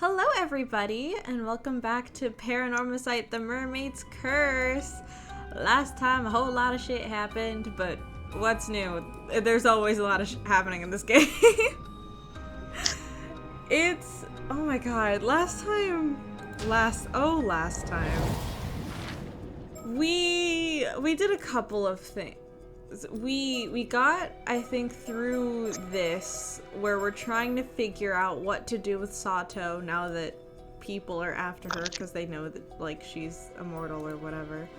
Hello everybody, and welcome back to Paranormasight, the Mermaid's Curse. Last time a whole lot of shit happened, but what's new? There's always a lot of happening in this game. Oh my god, last time, we did a couple of things. We got, I think, through this, where we're trying to figure out what to do with Sato now that people are after her because they know that, like, she's immortal or whatever.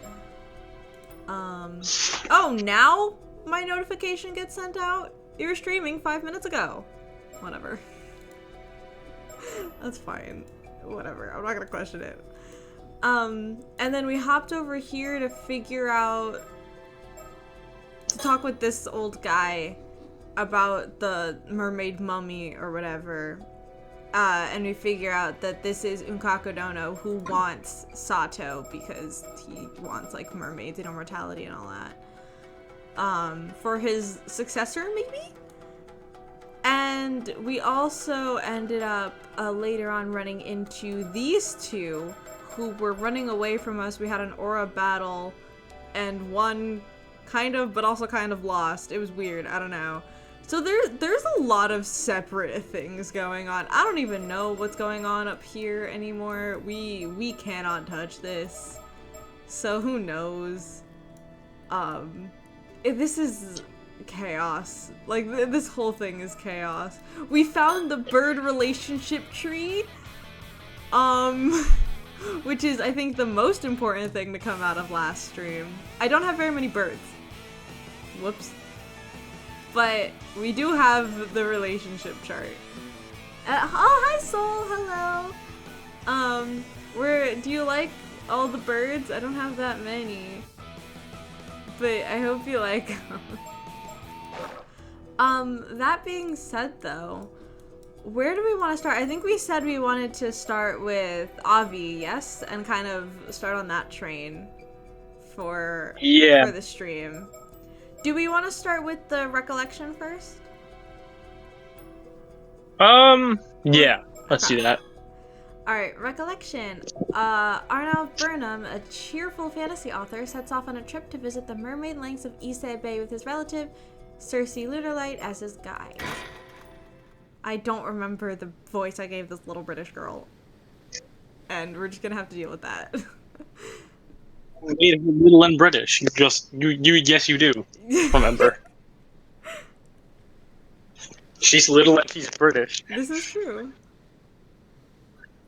Oh, now my notification gets sent out? You were streaming 5 minutes ago. Whatever. That's fine. Whatever. I'm not gonna question it. And then we hopped over here to figure out, to talk with this old guy about the mermaid mummy or whatever. And we figure out that this is Unkaku Dono, who wants Sato because he wants, like, mermaids and immortality and all that. For his successor, maybe? And we also ended up later on running into these two who were running away from us. We had an aura battle, and one kind of, but also kind of lost. It was weird. I don't know. So there's a lot of separate things going on. I don't even know what's going on up here anymore. We cannot touch this. So who knows? This is chaos. Like, this whole thing is chaos. We found the bird relationship tree. Which is, I think, the most important thing to come out of last stream. I don't have very many birds. Whoops. But we do have the relationship chart. Oh, hi Soul, hello. Do you like all the birds? I don't have that many. But I hope you like them. That being said though, where do we want to start? I think we said we wanted to start with Avi, yes? And kind of start on that train for the stream. Do we want to start with the recollection first? Yeah, let's do that. Alright, recollection. Arnav Burnham, a cheerful fantasy author, sets off on a trip to visit the mermaid lakes of Issei Bay with his relative, Cersei Lunarlight, as his guide. I don't remember the voice I gave this little British girl. And we're just gonna have to deal with that. Little and British. Yes, you do. Remember. She's little and she's British. This is true.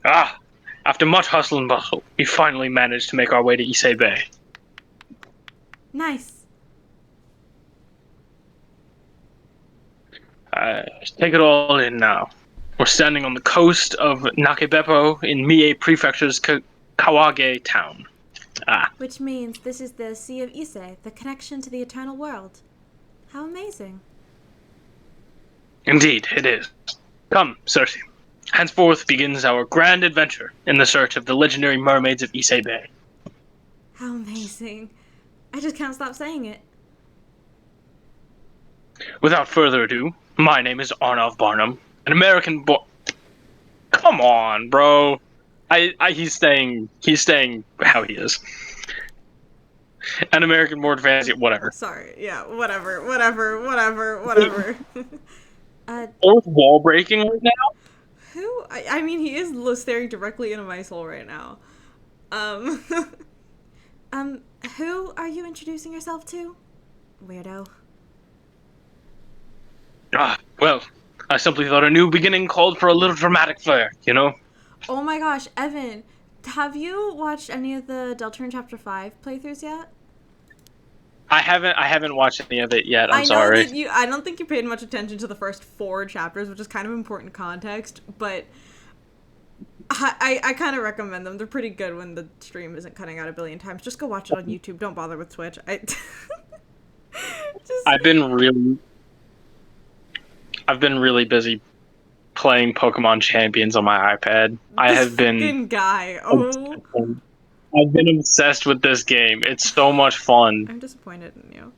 After much hustle and bustle, we finally managed to make our way to Issei Bay. Nice. Take it all in now. We're standing on the coast of Nakebeppo in Mie Prefecture's Kawage town. Which means this is the Sea of Issei, the connection to the eternal world. How amazing. Indeed, it is. Come, Cersei. Henceforth begins our grand adventure in the search of the legendary mermaids of Issei Bay. How amazing. I just can't stop saying it. Without further ado, my name is Arnav Barnum, an American boy. Come on, bro. He's staying how he is. An American board fantasy, whatever. Sorry, yeah, whatever. Fourth wall breaking right now? Who? I mean, he is staring directly into my soul right now. Who are you introducing yourself to? Weirdo. Well, I simply thought a new beginning called for a little dramatic flair, you know? Oh my gosh, Evan, have you watched any of the Deltarune Chapter 5 playthroughs yet? I haven't watched any of it yet, I'm sorry. I don't think you paid much attention to the first 4 chapters, which is kind of important context, but I kind of recommend them. They're pretty good when the stream isn't cutting out a billion times. Just go watch it on YouTube. Don't bother with Twitch. I've been really busy playing Pokemon Champions on my iPad. I've been obsessed with this game. It's so much fun. I'm disappointed in you.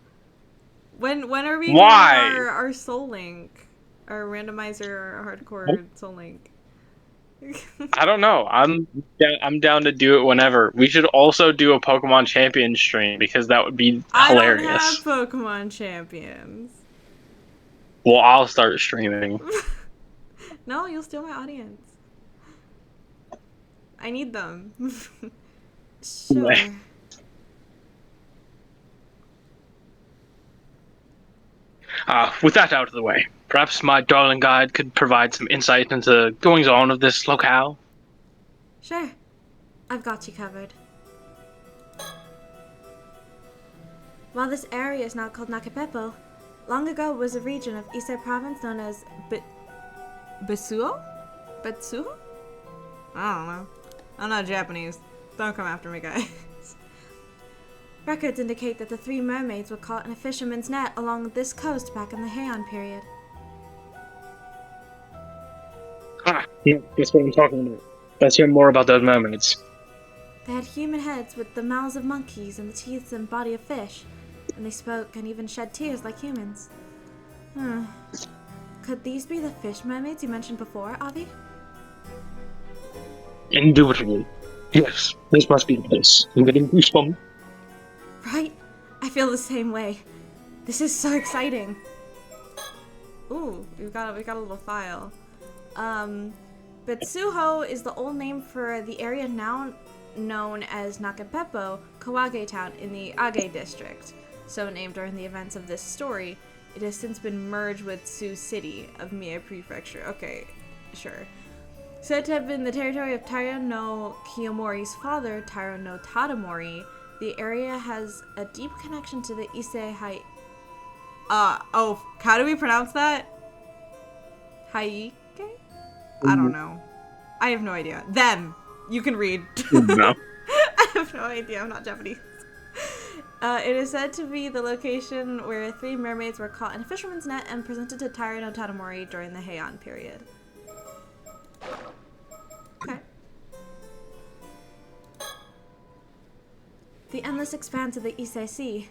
When are we doing our Soul Link? Our randomizer, our hardcore Soul Link? I don't know. I'm down to do it whenever. We should also do a Pokemon Champion stream because that would be I don't have hilarious. Pokemon champions. Well, I'll start streaming. No, you'll steal my audience. I need them. Sure. With that out of the way, perhaps my darling guide could provide some insight into goings on of this locale. Sure. I've got you covered. While this area is now called Nakapepo, long ago it was a region of Ise province known as Betsuo? Betsuo? I don't know. I'm not Japanese. Don't come after me, guys. Records indicate that the 3 mermaids were caught in a fisherman's net along this coast back in the Heian period. Yeah, that's what I'm talking about. Let's hear more about those mermaids. They had human heads with the mouths of monkeys and the teeth and body of fish, and they spoke and even shed tears like humans. Could these be the fish mermaids you mentioned before, Avi? Indubitably. Yes, this must be the place. I'm getting goosebumps. Right? I feel the same way. This is so exciting. Ooh, we got a little file. Betsuho is the old name for the area now known as Nakapepo, Kawage Town in the Age district. So named during the events of this story, it has since been merged with Tsu City of Mie Prefecture. Okay, sure. Said to have been the territory of Taira no Kiyomori's father, Taira no Tadamori, the area has a deep connection to the Ise Hai... how do we pronounce that? Haike? I don't know. I have no idea. Them! You can read. No. I have no idea. I'm not Japanese. It is said to be the location where 3 mermaids were caught in a fisherman's net and presented to Taira no Tadamori during the Heian period. Okay. The endless expanse of the Ise Sea,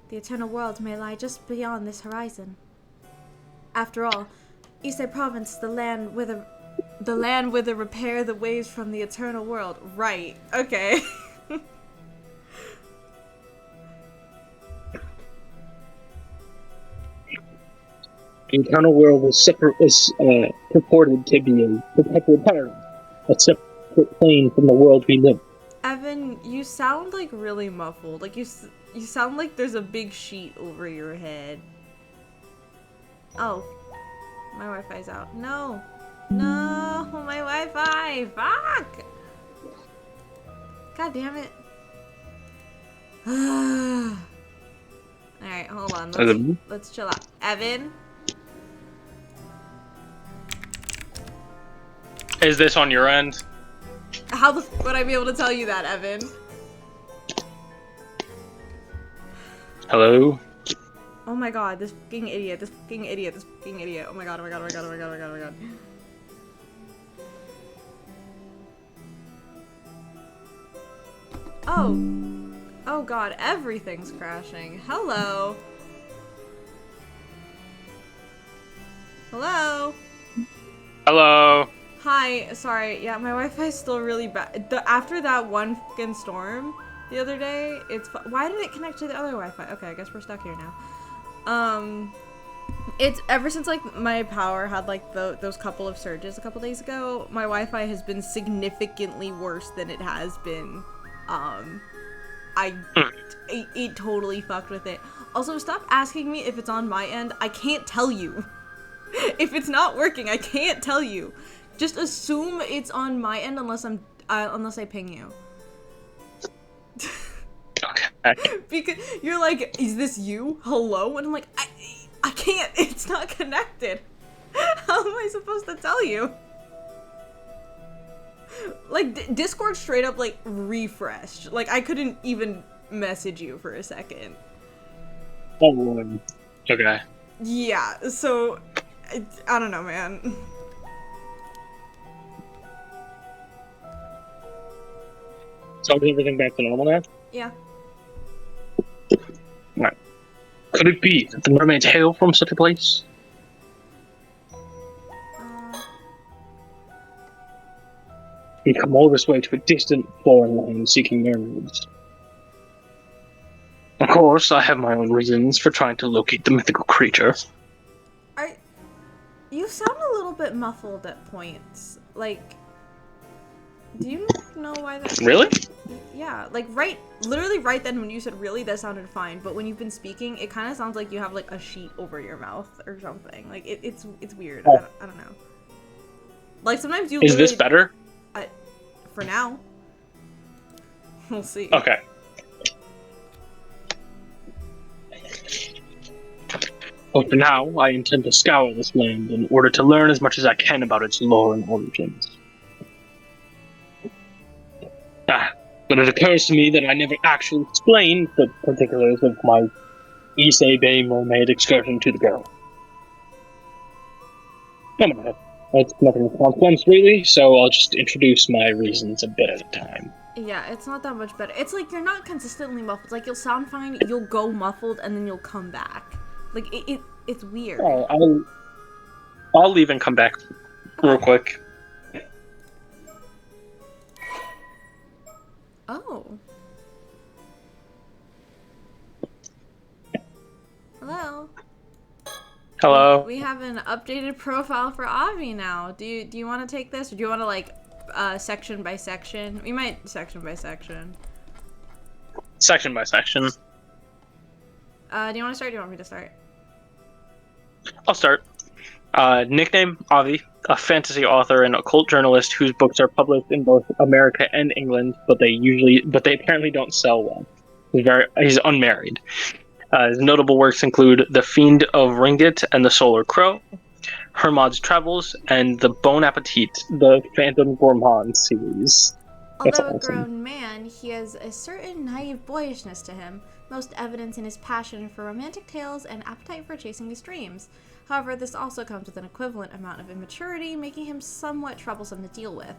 the eternal world, may lie just beyond this horizon. After all, Ise Province, the land whither repair the waves from the eternal world. Right. Okay. The eternal world was purported to be a perpetual paradise, a separate plane from the world we live. Evan, you sound like really muffled. Like you sound like there's a big sheet over your head. Oh, my Wi-Fi's out. No, my Wi-Fi. Fuck. God damn it. All right, hold on. Let's chill out. Evan. Is this on your end? How the f would I be able to tell you that, Evan? Hello? Oh my god, this fucking idiot, this fucking idiot, this fucking idiot. Oh my god, oh my god, oh my god, oh my god, oh my god, oh my god. Oh. Oh god, everything's crashing. Hello. Hello. Hello? Hi, sorry, yeah, my Wi-Fi's still really bad. After that one fucking storm the other day, why did it connect to the other Wi-Fi? Okay, I guess we're stuck here now. It's ever since like my power had like those couple of surges a couple days ago, my Wi-Fi has been significantly worse than it has been. It totally fucked with it. Also, stop asking me if it's on my end. I can't tell you. If it's not working, I can't tell you. Just assume it's on my end unless I ping you. Okay. Because you're like, is this you? Hello? And I'm like, I can't. It's not connected. How am I supposed to tell you? Like, Discord straight up, like, refreshed. Like, I couldn't even message you for a second. Oh, okay. Yeah, so, I don't know, man. So is everything back to normal now? Yeah. Right. Could it be that the mermaids hail from such a place? He'd come all this way to a distant foreign land seeking mermaids. Of course, I have my own reasons for trying to locate the mythical creature. You sound a little bit muffled at points. Like, do you know why that? Really? Yeah, like literally right then when you said really, that sounded fine. But when you've been speaking, it kind of sounds like you have like a sheet over your mouth or something. Like it's weird. Oh. I don't know. Like sometimes you. Is this better? For now. We'll see. Okay. But for now, I intend to scour this land in order to learn as much as I can about its lore and origins. But it occurs to me that I never actually explained the particulars of my Issei Bay mermaid excursion to the girl. Come on, that's nothing of consequence, really, so I'll just introduce my reasons a bit at a time. Yeah, it's not that much better. It's like you're not consistently muffled. Like, you'll sound fine, you'll go muffled, and then you'll come back. Like, it's weird. Oh, I'll leave and come back real quick. Oh. Hello. Hello. We have an updated profile for Avi now. Do you want to take this, or do you want to like section by section? We might section by section. Section by section. Do you want to start? Or do you want me to start? I'll start. Nickname, Avi, a fantasy author and occult journalist whose books are published in both America and England, but they apparently don't sell well. He's unmarried. His notable works include The Fiend of Ringgit and the Solar Crow, Hermod's Travels, and the Bon Appetit, the Phantom Gourmand series. Although a grown man, he has a certain naive boyishness to him, most evident in his passion for romantic tales and appetite for chasing his dreams. However, this also comes with an equivalent amount of immaturity, making him somewhat troublesome to deal with.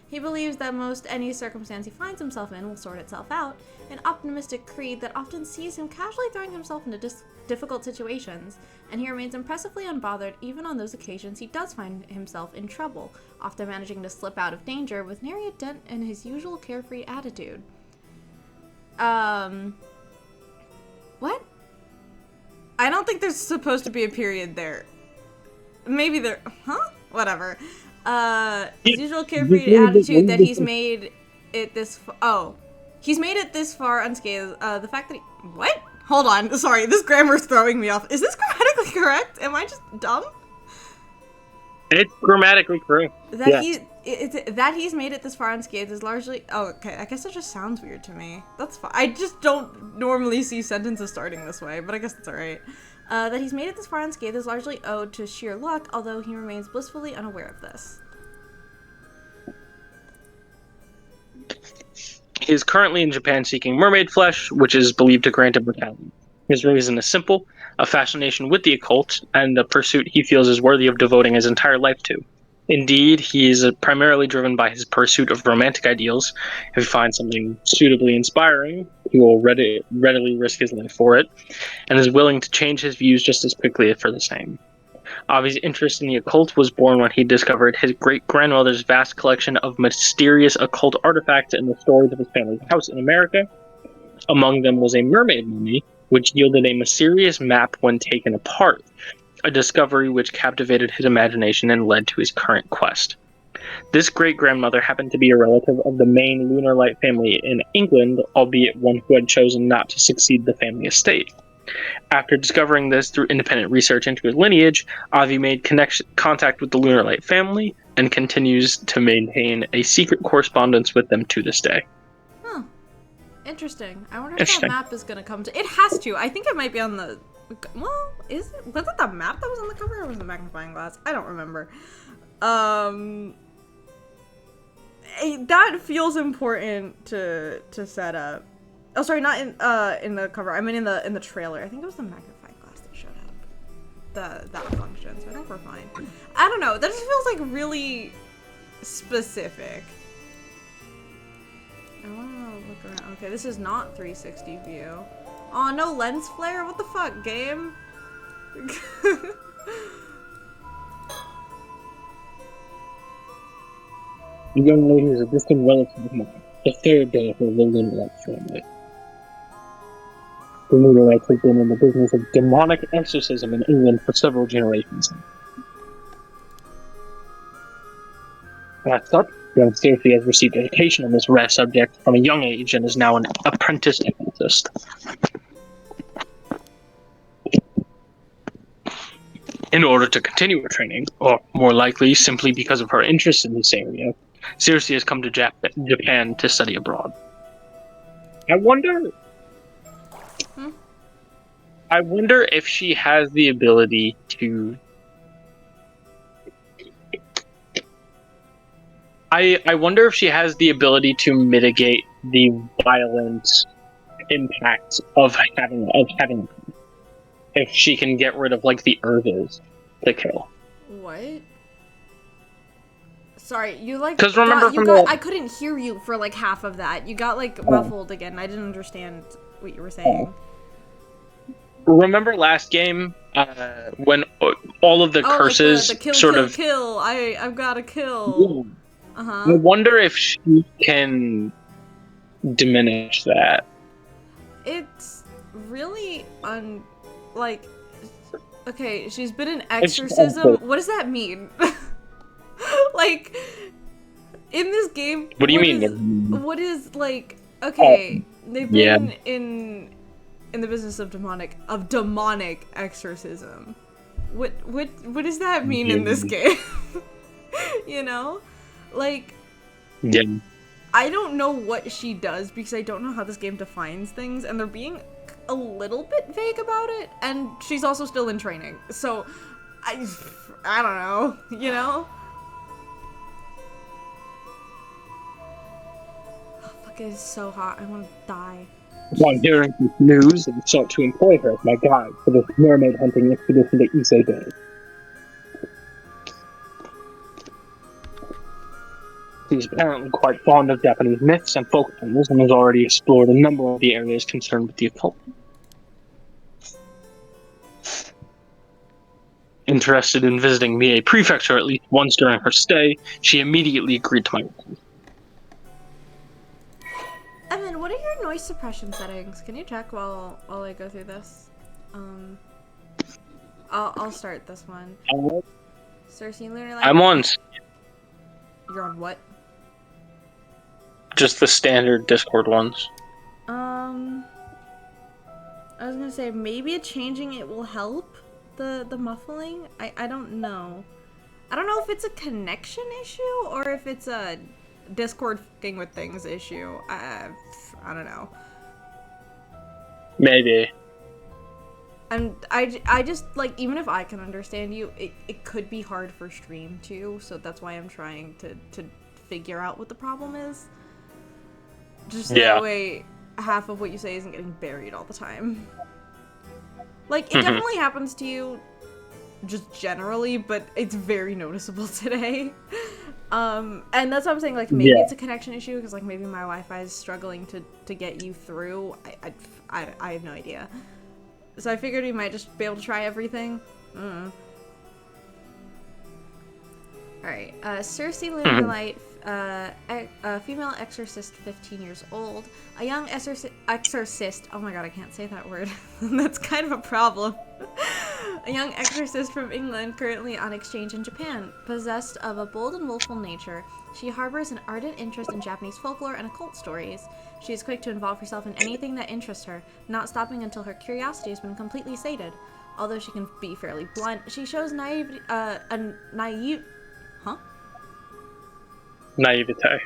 He believes that most any circumstance he finds himself in will sort itself out, an optimistic creed that often sees him casually throwing himself into difficult situations, and he remains impressively unbothered even on those occasions he does find himself in trouble, often managing to slip out of danger with nary a dent in his usual carefree attitude. What? I don't think there's supposed to be a period there. Maybe there... Huh? Whatever. His usual carefree attitude that he's made it this... He's made it this far unscathed. The fact that he... What? Hold on. Sorry, this grammar's throwing me off. Is this grammatically correct? Am I just dumb? It's grammatically correct. That he's made it this far unscathed is largely... Oh, okay. I guess it just sounds weird to me. That's fine. I just don't normally see sentences starting this way, but I guess that's alright. That he's made it this far unscathed is largely owed to sheer luck, although he remains blissfully unaware of this. He is currently in Japan seeking mermaid flesh, which is believed to grant immortality. His reason is simple: a fascination with the occult, and a pursuit he feels is worthy of devoting his entire life to. Indeed, he is primarily driven by his pursuit of romantic ideals. If he finds something suitably inspiring, he will readily risk his life for it, and is willing to change his views just as quickly for the same. Avi's interest in the occult was born when he discovered his great-grandmother's vast collection of mysterious occult artifacts in the storage of his family's house in America. Among them was a mermaid mummy, which yielded a mysterious map when taken apart, a discovery which captivated his imagination and led to his current quest. This great-grandmother happened to be a relative of the main Lunar Light family in England, albeit one who had chosen not to succeed the family estate. After discovering this through independent research into his lineage, Avi made contact with the Lunar Light family and continues to maintain a secret correspondence with them to this day. Huh. Interesting. I wonder if that map is going to come to... It has to. I think it might be on the... Well, is it? Was it the map that was on the cover, or was it the magnifying glass? I don't remember. That feels important to set up. Oh, sorry, not in the cover. I mean in the trailer. I think it was the magnifying glass that showed up. That function. So I think we're fine. I don't know. That just feels like really specific. I wanna look around. Okay, this is not 360 view. Oh, no lens flare? What the fuck, game? The young lady is a distant relative of mine, the third daughter of the Lunarlight family. The Lunarlights have been in the business of demonic exorcism in England for several generations. As such, young Sophie has received education on this rare subject from a young age and is now an apprentice hypnotist. In order to continue her training, or more likely, simply because of her interest in this area, Circe has come to Japan to study abroad. I wonder if she has the ability to. I wonder if she has the ability to mitigate the violent impact of having. If she can get rid of like the urges to kill. What? Sorry, you like. Because remember I couldn't hear you for like half of that. You got like muffled again. I didn't understand what you were saying. Remember last game when all of the curses like the kill, sort kill, of kill. I've got to kill. I wonder if she can diminish that. It's really like. Okay, she's been in exorcism. What does that mean? Like, in this game. What do you mean? What is like? Okay, they've been in the business of demonic exorcism. What does that mean in this game? You know, like. Yeah. I don't know what she does because I don't know how this game defines things, and they're being a little bit vague about it, and she's also still in training, so I don't know, you know? Oh, fuck, it is so hot. I want to die. Upon hearing this news, I sought to employ her as my guide for this mermaid hunting expedition to Ise Bay. She's apparently quite fond of Japanese myths and folk tales and has already explored a number of the areas concerned with the occult. Interested in visiting Mie Prefecture at least once during her stay, she immediately agreed to my request. Evan, what are your noise suppression settings? Can you check while I go through this? I'll start this one. Cersei Lunar Light. I'm on. You're on what? Just the standard Discord ones. I was gonna say maybe changing it will help the muffling. I don't know. I don't know if it's a connection issue or if it's a Discord fucking with things issue. I don't know. Maybe. And I just like, even if I can understand you, it could be hard for stream too. So that's why I'm trying to figure out what the problem is. Just that way, half of what you say isn't getting buried all the time. Like, it definitely happens to you, just generally, but it's very noticeable today. And that's what I'm saying, like, maybe it's a connection issue, because, like, maybe my Wi-Fi is struggling to get you through. I have no idea. So I figured we might just be able to try everything. Alright, Cersei Lunar a female exorcist, 15 years old. A young exorcist. Oh my god, I can't say that word. That's kind of a problem. A young exorcist from England, currently on exchange in Japan. Possessed of a bold and willful nature, she harbors an ardent interest in Japanese folklore and occult stories. She is quick to involve herself in anything that interests her, not stopping until her curiosity has been completely sated. Although she can be fairly blunt, she shows naivety, Naivete.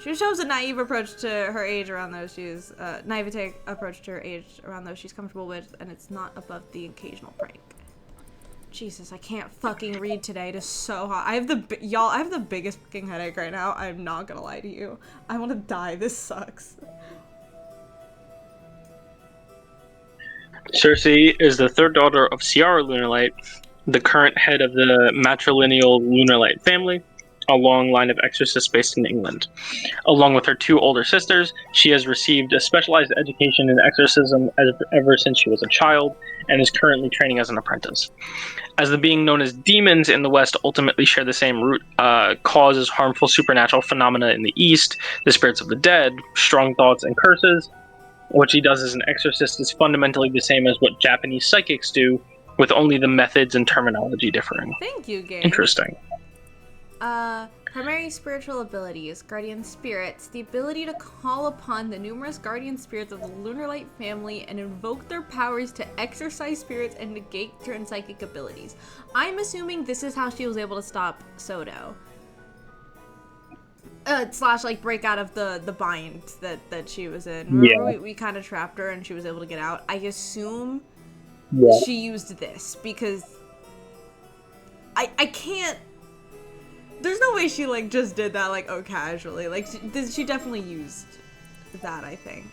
She shows a naive approach to her age around those she's naivete approach to her age around those she's comfortable with, and it's not above the occasional prank. Jesus, I can't fucking read today. It is so hot. I have the biggest fucking headache right now. I'm not gonna lie to you. I want to die. This sucks. Cersei is the third daughter of Ciara Lunarlight, the current head of the matrilineal Lunarlight family. a long line of exorcists based in England. Along with her two older sisters, she has received a specialized education in exorcism ever since she was a child and is currently training as an apprentice. As the being known as demons in the West ultimately share the same root cause as harmful supernatural phenomena in the East, the spirits of the dead, strong thoughts, and curses, what she does as an exorcist is fundamentally the same as what Japanese psychics do, with only the methods and terminology differing. Thank you, game. Interesting. Primary spiritual abilities, guardian spirits, the ability to call upon the numerous guardian spirits of the Lunar Light family and invoke their powers to exorcise spirits and negate certain psychic abilities. I'm assuming this is how she was able to stop Soto. Slash, like, break out of the bind that she was in. Remember, we kind of trapped her and she was able to get out? I assume she used this, because I can't... There's no way she, like, just did that, like, casually. Like, she definitely used that, I think.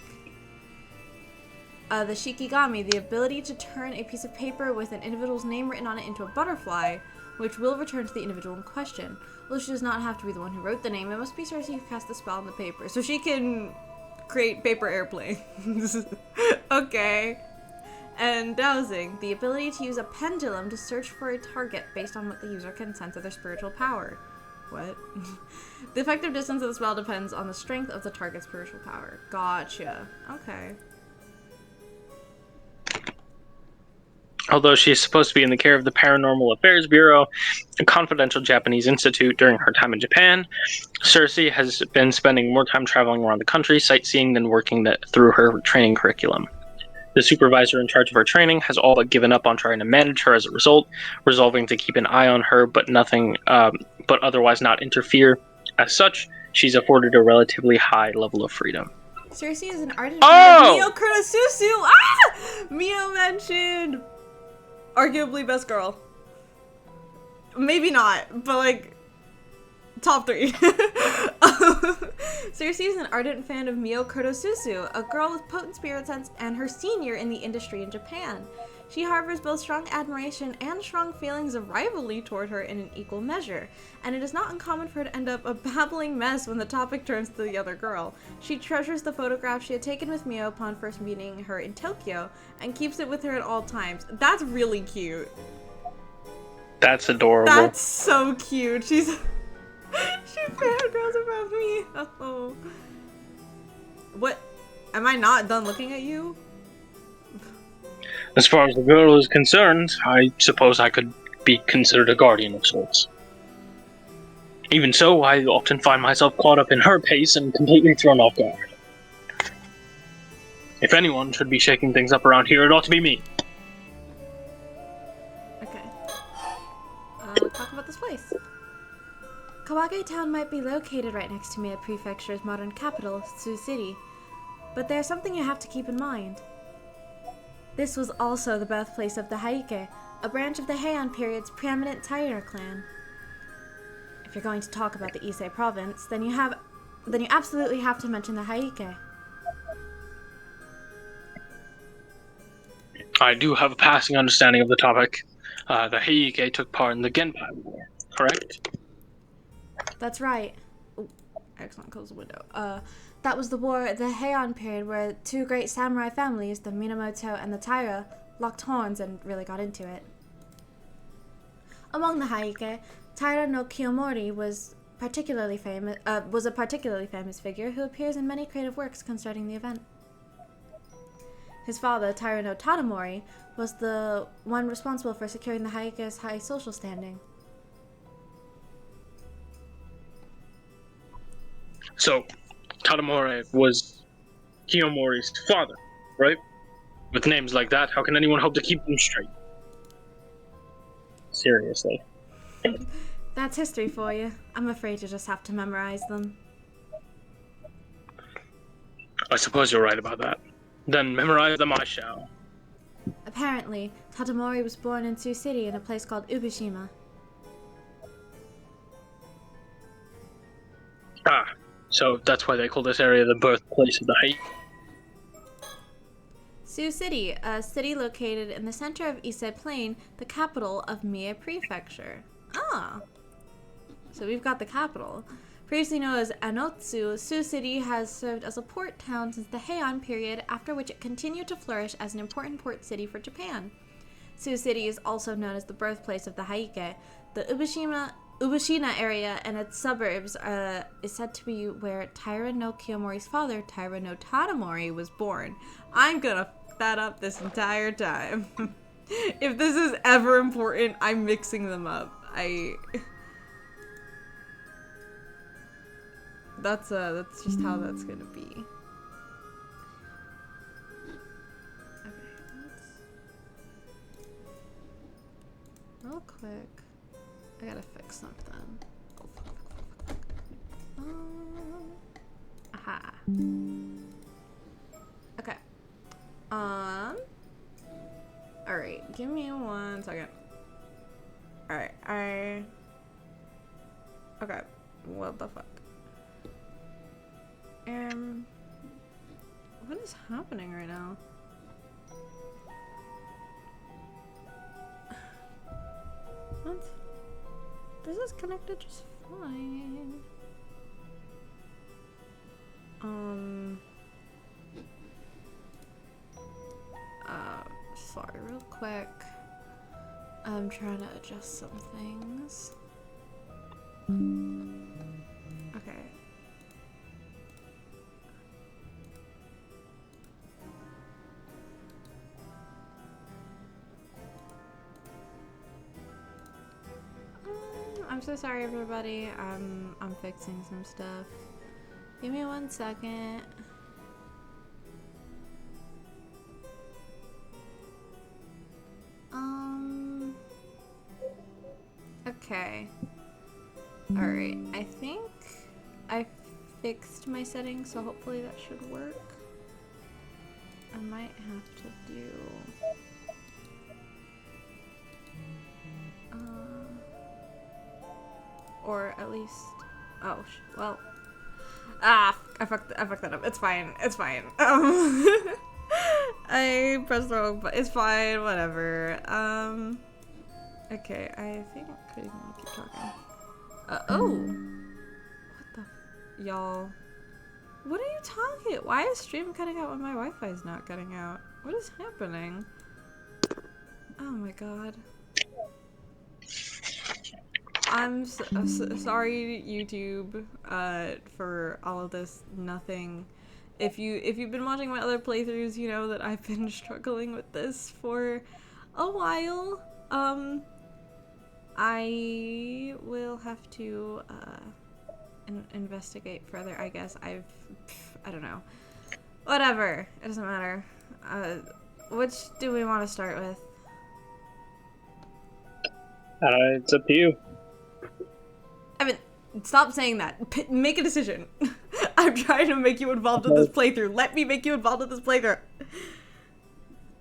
The Shikigami, the ability to turn a piece of paper with an individual's name written on it into a butterfly, which will return to the individual in question. Well, she does not have to be the one who wrote the name. It must be Cersei who cast the spell on the paper. So she can create paper airplanes. Okay. And dowsing, the ability to use a pendulum to search for a target based on what the user can sense of their spiritual power. What? The effective distance of the spell depends on the strength of the target's spiritual power. Gotcha. Okay. Although she is supposed to be in the care of the Paranormal Affairs Bureau, a confidential Japanese institute during her time in Japan, Cersei has been spending more time traveling around the country, sightseeing, than working through her training curriculum. The supervisor in charge of her training has all but given up on trying to manage her as a result, resolving to keep an eye on her but otherwise not interfere. As such, she's afforded a relatively high level of freedom. Cersei is an ardent fan of Mio Kurosusu! Ah! Mio mentioned arguably best girl. Maybe not, but like top 3. Cersei is an ardent fan of Mio Kurosusu, a girl with potent spirit sense and her senior in the industry in Japan. She harbors both strong admiration and strong feelings of rivalry toward her in an equal measure, and it is not uncommon for her to end up a babbling mess when the topic turns to the other girl. She treasures the photograph she had taken with Mio upon first meeting her in Tokyo, and keeps it with her at all times. That's really cute. That's adorable. That's so cute. She fangirls about me. Oh. What? Am I not done looking at you? As far as the girl is concerned, I suppose I could be considered a guardian of sorts. Even so, I often find myself caught up in her pace and completely thrown off guard. If anyone should be shaking things up around here, it ought to be me. Okay. Talk about this place. Kawage Town might be located right next to Mie Prefecture's modern capital, Tsu City, but there's something you have to keep in mind. This was also the birthplace of the Heike, a branch of the Heian period's preeminent Taira clan. If you're going to talk about the Ise province, then you absolutely have to mention the Heike. I do have a passing understanding of the topic. The Heike took part in the Genpei War, correct? That's right. Ooh, excellent, close the window. That was the war of the Heian period where two great samurai families, the Minamoto and the Taira, locked horns and really got into it. Among the Heike, Taira no Kiyomori was a particularly famous figure who appears in many creative works concerning the event. His father, Taira no Tadamori, was the one responsible for securing the Heike's high social standing. So, Tadamori was Kiyomori's father, right? With names like that, how can anyone hope to keep them straight? Seriously. That's history for you. I'm afraid you just have to memorize them. I suppose you're right about that. Then memorize them I shall. Apparently, Tadamori was born in Tsu City in a place called Ubishima. Ah, so that's why they call this area the birthplace of the Heike. Tsu City, a city located in the center of Ise Plain, the capital of Mie Prefecture. Ah. So we've got the capital. Previously known as Anotsu, Sioux City has served as a port town since the Heian period, after which it continued to flourish as an important port city for Japan. Sioux City is also known as the birthplace of the Heike. The Ubashina area and its suburbs is said to be where Taira no Kiyomori's father, Taira no Tadamori, was born. I'm gonna f that up this entire time. If this is ever important, I'm mixing them up. That's just how that's gonna be. Okay, let's real quick. I gotta fix something. Oh, fuck. Aha. Okay. Alright, give me 1 second. Alright, okay, what the fuck? What is happening right now? What? This is connected just fine. Sorry, real quick. I'm trying to adjust some things. Okay. I'm so sorry, everybody. I'm fixing some stuff. Give me 1 second. Okay. Alright, I think I fixed my settings, so hopefully that should work. I might have to do... or at least... oh, well... I fucked that up. It's fine. It's fine. I pressed the wrong button. It's fine. Whatever. Okay, I think we can keep talking. Oh! What the y'all? What are you talking? Why is stream cutting out when my Wi-Fi is not cutting out? What is happening? Oh my god. I'm sorry, YouTube, for all of this nothing. If you've been watching my other playthroughs, you know that I've been struggling with this for a while. I will have to investigate further. I guess I don't know. Whatever. It doesn't matter. Which do we want to start with? It's up to you. Evan, stop saying that. Make a decision. I'm trying to make you involved in this playthrough. Let me make you involved in this playthrough.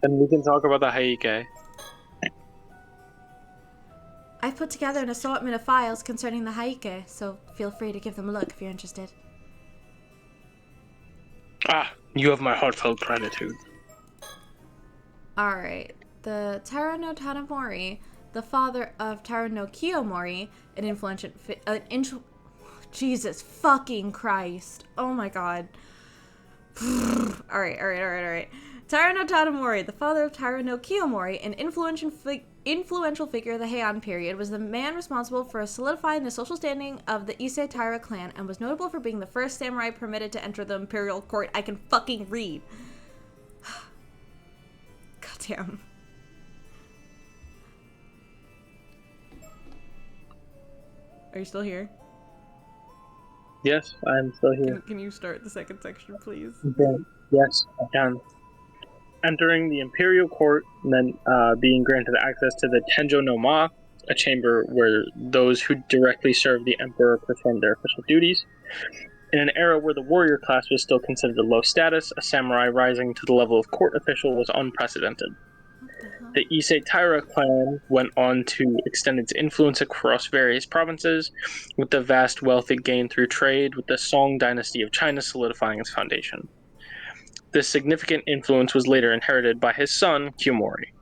And we can talk about the Heike. I've put together an assortment of files concerning the Heike, so feel free to give them a look if you're interested. Ah, you have my heartfelt gratitude. Alright. The Taira no Tadamori, the father of Taira no Kiyomori, an influential... Jesus fucking Christ. Oh my god. Alright. Taira no Tadamori, the father of Taira no Kiyomori, an influential figure of the Heian period, was the man responsible for solidifying the social standing of the Issei Taira clan and was notable for being the first samurai permitted to enter the imperial court. I can fucking read. Goddamn. Are you still here? Yes, I'm still here. Can you start the second section, please? Okay. Yes, I can. Entering the imperial court meant being granted access to the Tenjo no Ma, a chamber where those who directly serve the emperor performed their official duties. In an era where the warrior class was still considered a low status, a samurai rising to the level of court official was unprecedented. The Issei Taira clan went on to extend its influence across various provinces, with the vast wealth it gained through trade, with the Song dynasty of China solidifying its foundation. This significant influence was later inherited by his son, Kiyomori.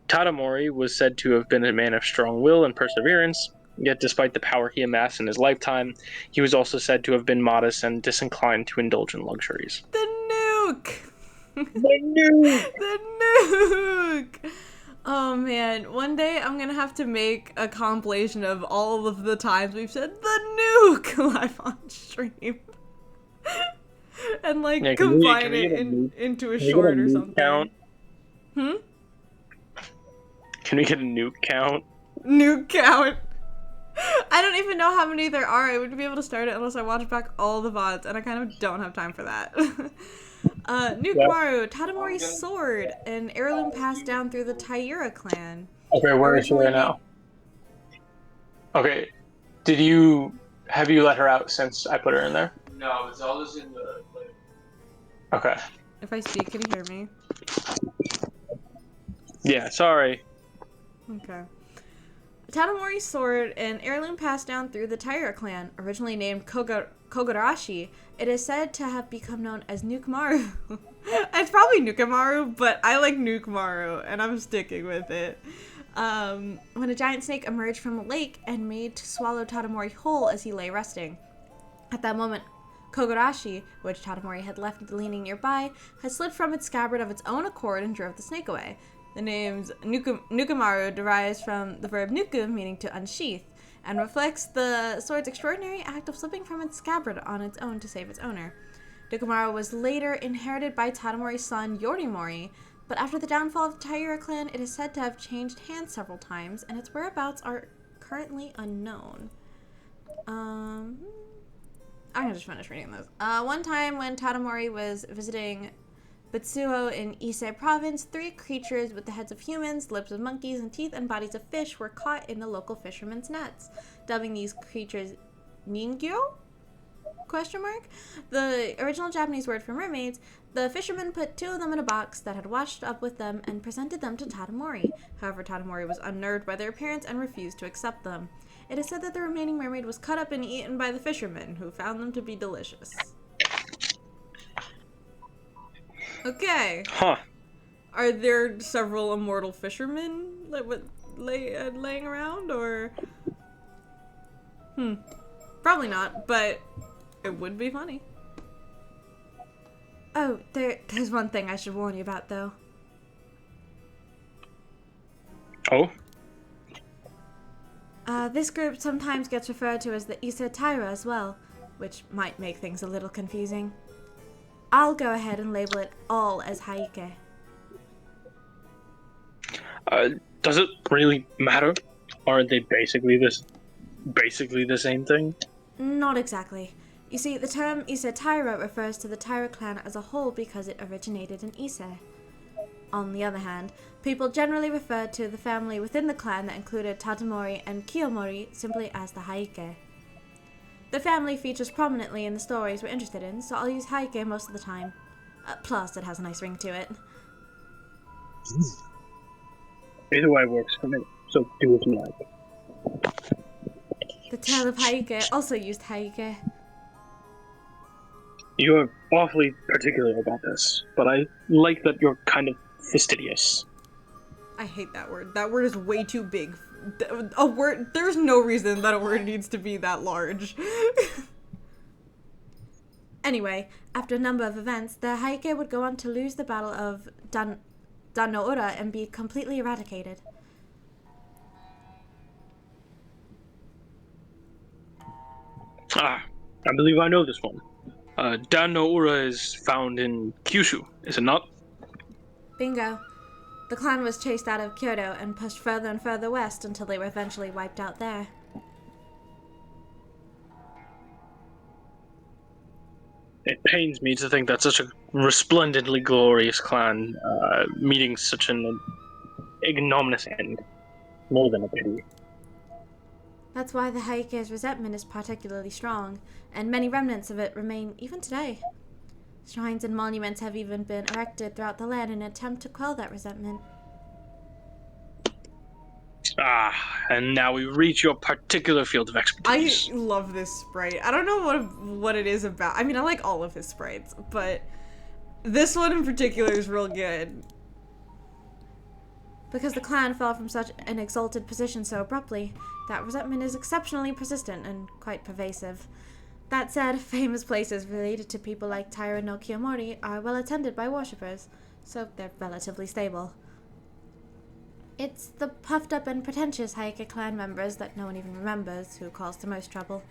Tadamori was said to have been a man of strong will and perseverance, Yet, despite the power he amassed in his lifetime, he was also said to have been modest and disinclined to indulge in luxuries. The nuke! The nuke! The nuke! Oh man, one day I'm gonna have to make a compilation of all of the times we've said the nuke live on stream. And like combine it into a short or something. Count? Hmm? Can we get a nuke count? Nuke count. I don't even know how many there are. I wouldn't be able to start it unless I watch back all the VODs, and I kind of don't have time for that. Nukumaru, Tadamori's sword, an heirloom passed down through the Taira clan. Okay, where is she right now? Okay, have you let her out since I put her in there? No, Zelda's in the... Okay. If I speak, can you hear me? Yeah, sorry. Okay. Tadamori's sword, an heirloom passed down through the Taira clan, originally named Kogarashi. It is said to have become known as Nukumaru. It's probably Nukumaru, but I like Nukumaru, and I'm sticking with it. When a giant snake emerged from a lake and made to swallow Tadamori whole as he lay resting. At that moment, Kogarashi, which Tadamori had left leaning nearby, had slipped from its scabbard of its own accord and drove the snake away. The name Nukumaru derives from the verb nuku, meaning to unsheath, and reflects the sword's extraordinary act of slipping from its scabbard on its own to save its owner. Nukumaru was later inherited by Tadamori's son Yorimori, but after the downfall of the Taira clan, it is said to have changed hands several times, and its whereabouts are currently unknown. I'm gonna just finish reading this. One time when Tadamori was visiting Betsuo in Ise province, 3 creatures with the heads of humans, lips of monkeys, and teeth and bodies of fish were caught in the local fishermen's nets. Dubbing these creatures Ningyo? The original Japanese word for mermaids, the fishermen put 2 of them in a box that had washed up with them and presented them to Tadamori. However, Tadamori was unnerved by their appearance and refused to accept them. It is said that the remaining mermaid was cut up and eaten by the fishermen, who found them to be delicious. Okay. Huh. Are there several immortal fishermen laying around, or? Probably not, but it would be funny. Oh, there's one thing I should warn you about, though. Oh? This group sometimes gets referred to as the Ise Taira as well, which might make things a little confusing. I'll go ahead and label it all as Haike. Does it really matter? Aren't they basically the same thing? Not exactly. You see, the term Ise Taira refers to the Taira clan as a whole because it originated in Ise. On the other hand, people generally refer to the family within the clan that included Tadamori and Kiyomori simply as the Haike. The family features prominently in the stories we're interested in, so I'll use Haike most of the time. Plus, it has a nice ring to it. Either way works for me, so do what you like. The tale of Haike also used Haike. You are awfully particular about this, but I like that you're kind of fastidious. I hate that word. That word is way too big. A word, there's no reason that a word needs to be that large. Anyway, after a number of events, the Haike would go on to lose the Battle of Dan no Ura and be completely eradicated. I believe I know this one. Dan no Ura is found in Kyushu, is it not? Bingo. The clan was chased out of Kyoto and pushed further and further west until they were eventually wiped out there. It pains me to think that such a resplendently glorious clan meeting such an ignominious end. More than a pity. That's why the Haike's resentment is particularly strong, and many remnants of it remain even today. Shrines and monuments have even been erected throughout the land in an attempt to quell that resentment. And now we reach your particular field of expertise. I love this sprite. I don't know what it is about. I mean, I like all of his sprites, but this one in particular is real good. Because the clan fell from such an exalted position so abruptly, that resentment is exceptionally persistent and quite pervasive. That said, famous places related to people like Taira no Kiyomori are well attended by worshippers, so they're relatively stable. It's the puffed up and pretentious Heike clan members that no one even remembers who cause the most trouble.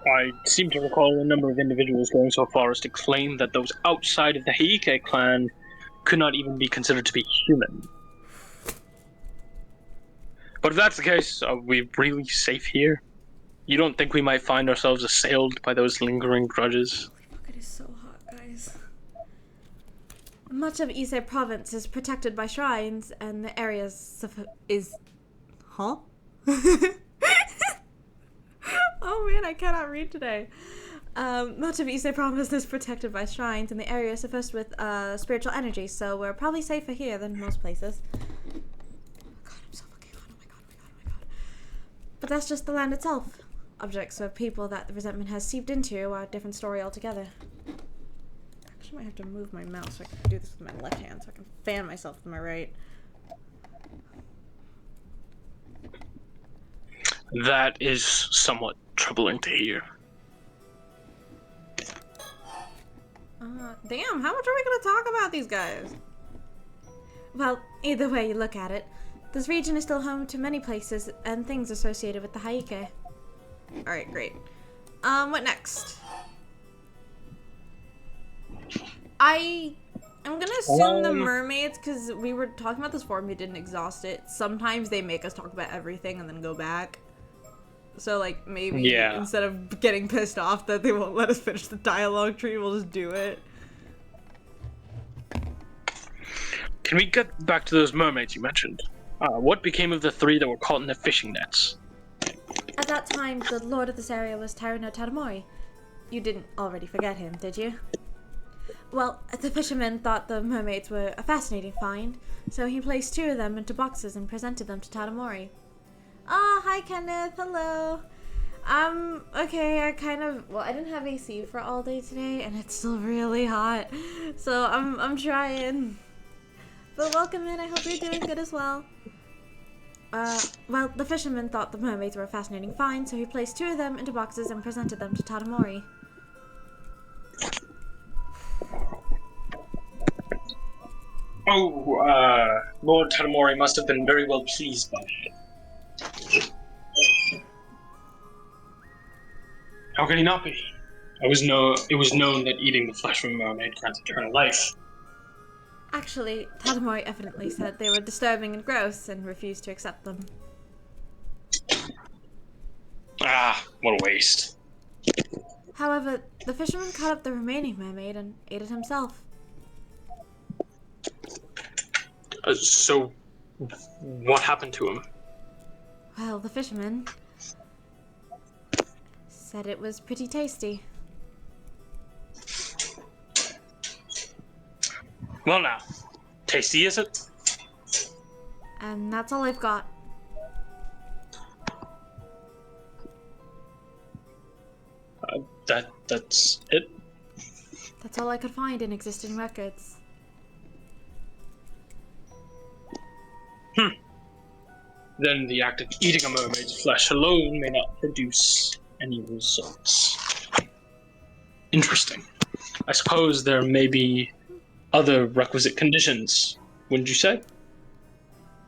I seem to recall a number of individuals going so far as to claim that those outside of the Heike clan could not even be considered to be human. But if that's the case, are we really safe here? You don't think we might find ourselves assailed by those lingering grudges? Holy fuck, it is so hot, guys. Much of Ise province is protected by shrines, and the area is... Huh? Oh man, I cannot read today. Much of Ise province is protected by shrines, and the area is suffused with spiritual energy, so we're probably safer here than most places. Oh god, I'm so fucking hot. Oh my god, oh my god, oh my god. But that's just the land itself. Objects or people that the resentment has seeped into are a different story altogether. I might have to move my mouse so I can do this with my left hand so I can fan myself with my right. That is somewhat troubling to hear. Damn, how much are we going to talk about these guys? Well, either way you look at it, this region is still home to many places and things associated with the Heike. Alright, great. What next? I'm gonna assume the mermaids, because we were talking about this before and we didn't exhaust it. Sometimes they make us talk about everything and then go back. So, like, maybe instead of getting pissed off that they won't let us finish the dialogue tree, we'll just do it. Can we get back to those mermaids you mentioned? What became of the 3 that were caught in the fishing nets? At that time, the lord of this area was Taira no Tadamori. You didn't already forget him, did you? Well, the fisherman thought the mermaids were a fascinating find, so he placed 2 of them into boxes and presented them to Tadamori. Oh, hi Kenneth, hello. Okay, I didn't have AC for all day today, and it's still really hot, so I'm trying. But welcome in, I hope you're doing good as well. Well, the fisherman thought the mermaids were a fascinating find, so he placed 2 of them into boxes and presented them to Tadamori. Oh, Lord Tadamori must have been very well pleased by it. How could he not be? It was known that eating the flesh from a mermaid grants eternal life. Actually, Tadamori evidently said they were disturbing and gross and refused to accept them. Ah, what a waste. However, the fisherman caught up the remaining mermaid and ate it himself. So, what happened to him? Well, the fisherman said it was pretty tasty. Well now, tasty is it? And that's all I've got. That's it? That's all I could find in existing records. Then the act of eating a mermaid's flesh alone may not produce any results. Interesting. I suppose there may be other requisite conditions, wouldn't you say?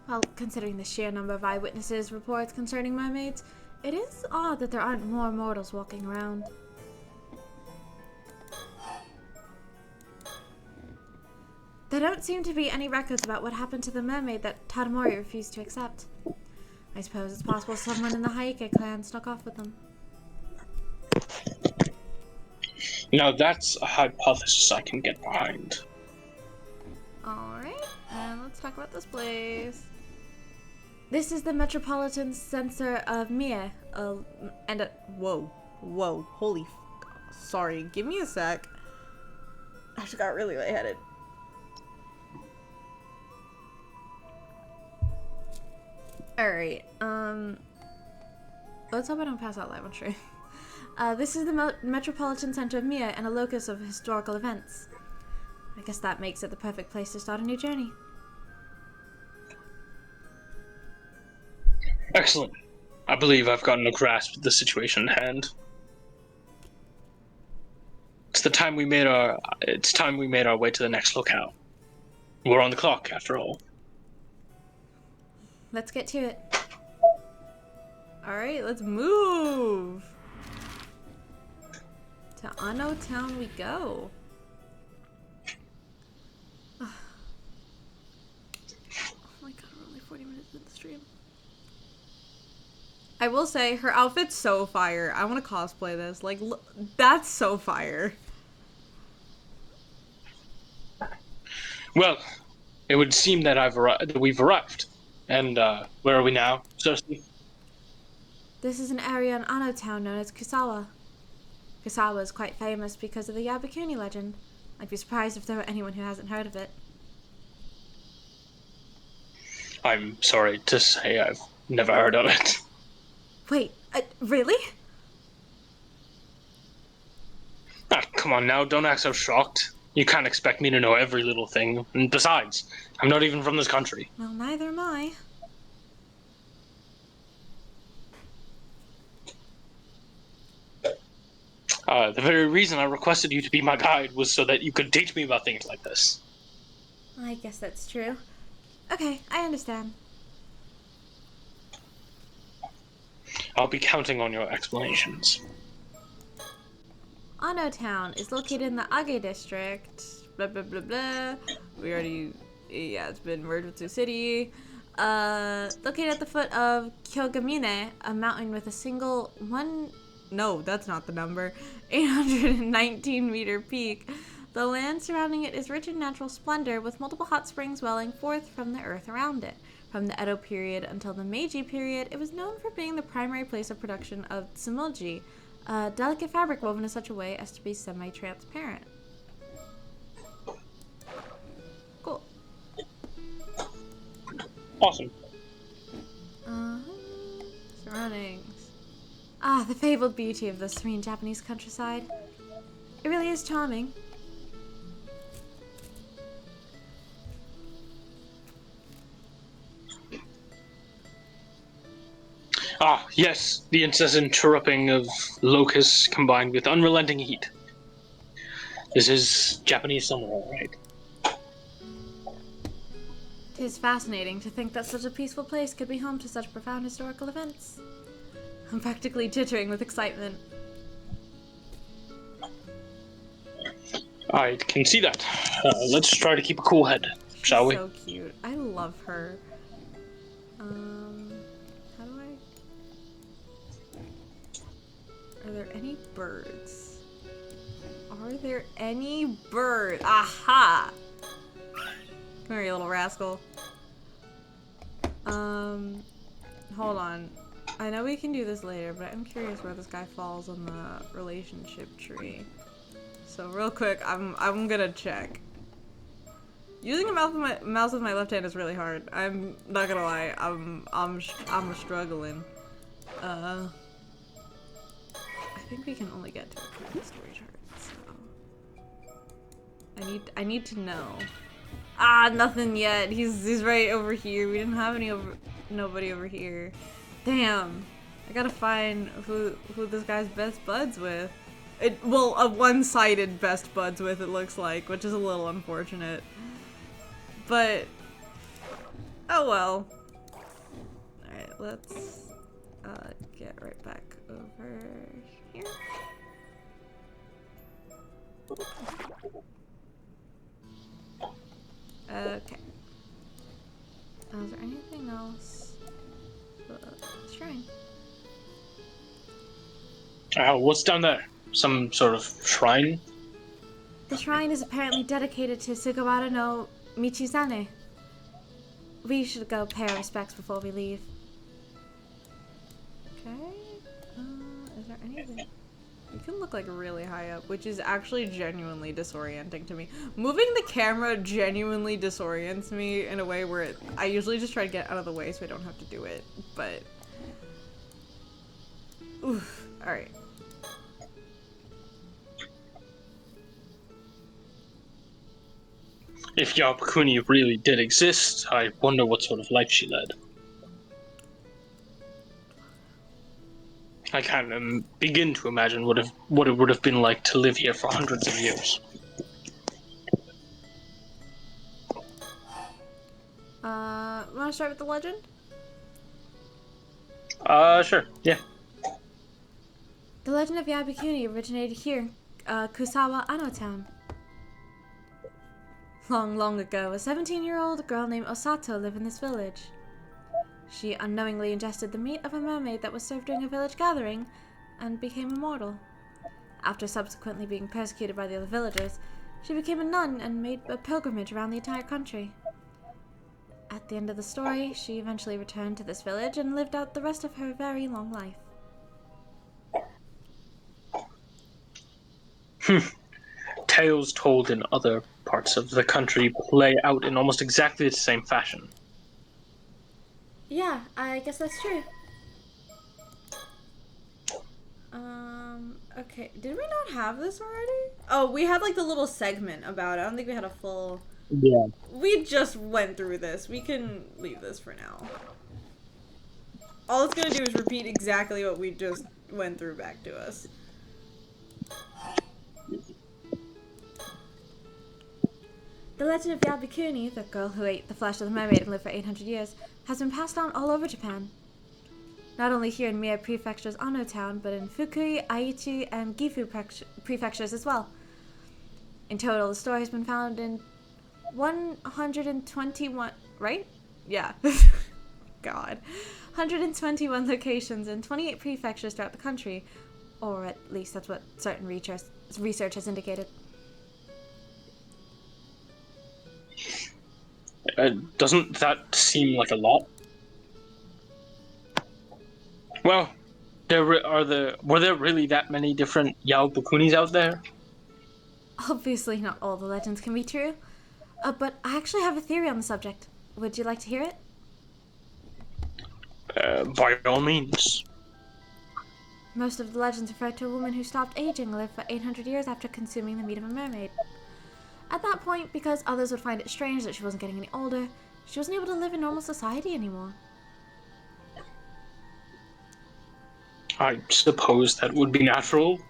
Well, considering the sheer number of eyewitnesses' reports concerning mermaids, it is odd that there aren't more mortals walking around. There don't seem to be any records about what happened to the mermaid that Tadamori refused to accept. I suppose it's possible someone in the Heike clan snuck off with them. Now that's a hypothesis I can get behind. Alright, and let's talk about this place. This is the Metropolitan Center of Mie, whoa, holy sorry, give me a sec. I just got really lightheaded. Alright, let's hope I don't pass out live on stream. This is the Metropolitan Center of Mie and a locus of historical events. I guess that makes it the perfect place to start a new journey. Excellent. I believe I've gotten a grasp of the situation at hand. It's time we made our way to the next locale. We're on the clock, after all. Let's get to it. Alright, let's move! To Anno Town we go. Oh my god, we're only 40 minutes into the stream. I will say, her outfit's so fire. I want to cosplay this. Like, look, that's so fire. Well, it would seem that we've arrived. And, where are we now, Cersei? This is an area in Anno Town known as Kusawa. Kusawa is quite famous because of the Yabakuni legend. I'd be surprised if there were anyone who hasn't heard of it. I'm sorry to say I've never heard of it. Wait, really? Ah, come on now, don't act so shocked. You can't expect me to know every little thing. And besides, I'm not even from this country. Well, neither am I. The very reason I requested you to be my guide was so that you could teach me about things like this. I guess that's true. Okay, I understand. I'll be counting on your explanations. Anno Town is located in the Age district. Blah blah blah blah. We already, yeah, it's been merged with Sioux City. Located at the foot of Kyogamine, a mountain with a single no, that's not the number, 819-meter peak. The land surrounding it is rich in natural splendor, with multiple hot springs welling forth from the earth around it. From the Edo period until the Meiji period, it was known for being the primary place of production of tsumoji, a delicate fabric woven in such a way as to be semi-transparent. Cool. Awesome. Surroundings. Ah, the fabled beauty of the serene Japanese countryside. It really is charming. Ah, yes, the incessant chirruping of locusts combined with unrelenting heat. This is Japanese summer, all right? It is fascinating to think that such a peaceful place could be home to such profound historical events. I'm practically tittering with excitement. I can see that. Let's try to keep a cool head, shall we? So cute. I love her. How do I... Are there any birds? Are there any birds? Aha! Come here, you little rascal. Hold on. I know we can do this later, but I'm curious where this guy falls on the relationship tree. So real quick, I'm gonna check. Using a mouse with my left hand is really hard. I'm not gonna lie. I'm struggling. I think we can only get to a story chart. So I need to know. Ah, nothing yet. He's right over here. We didn't have nobody over here. Damn. I gotta find who this guy's best buds with. Well, a one-sided best buds with, it looks like, which is a little unfortunate. But, oh well. Alright, let's get right back over here. Okay. Is there anything else? Shrine. What's down there? Some sort of shrine? The shrine is apparently dedicated to Sugawara no Michizane. We should go pay our respects before we leave. Okay. Is there anything? You can look like really high up, which is actually genuinely disorienting to me. Moving the camera genuinely disorients me in a way where I usually just try to get out of the way so I don't have to do it, but... Oof. Alright. If Yabukuni really did exist, I wonder what sort of life she led. I can't begin to imagine what it would have been like to live here for hundreds of years. Want to start with the legend? Sure, yeah. The legend of Yabukuni originated here, Kusawa Ano Town. Long, long ago, a 17-year-old girl named Osato lived in this village. She unknowingly ingested the meat of a mermaid that was served during a village gathering and became immortal. After subsequently being persecuted by the other villagers, she became a nun and made a pilgrimage around the entire country. At the end of the story, she eventually returned to this village and lived out the rest of her very long life. Tales told in other parts of the country play out in almost exactly the same fashion. Yeah, I guess that's true. Okay, did we not have this already? Oh, we had like the little segment about it. I don't think we had a full... Yeah. We just went through this. We can leave this for now. All it's gonna do is repeat exactly what we just went through back to us. The legend of Yabukuni, the girl who ate the flesh of the mermaid and lived for 800 years, has been passed down all over Japan. Not only here in Mie Prefecture's Ano Town, but in Fukui, Aichi, and Gifu prefectures as well. In total, the story has been found in 121... Right? Yeah. God. 121 locations in 28 prefectures throughout the country, or at least that's what certain research has indicated. Doesn't that seem like a lot? Well, were there really that many different Yaobukunis out there? Obviously not all the legends can be true, but I actually have a theory on the subject. Would you like to hear it? By all means. Most of the legends refer to a woman who stopped aging and lived for 800 years after consuming the meat of a mermaid. At that point, because others would find it strange that she wasn't getting any older, she wasn't able to live in normal society anymore. I suppose that would be natural.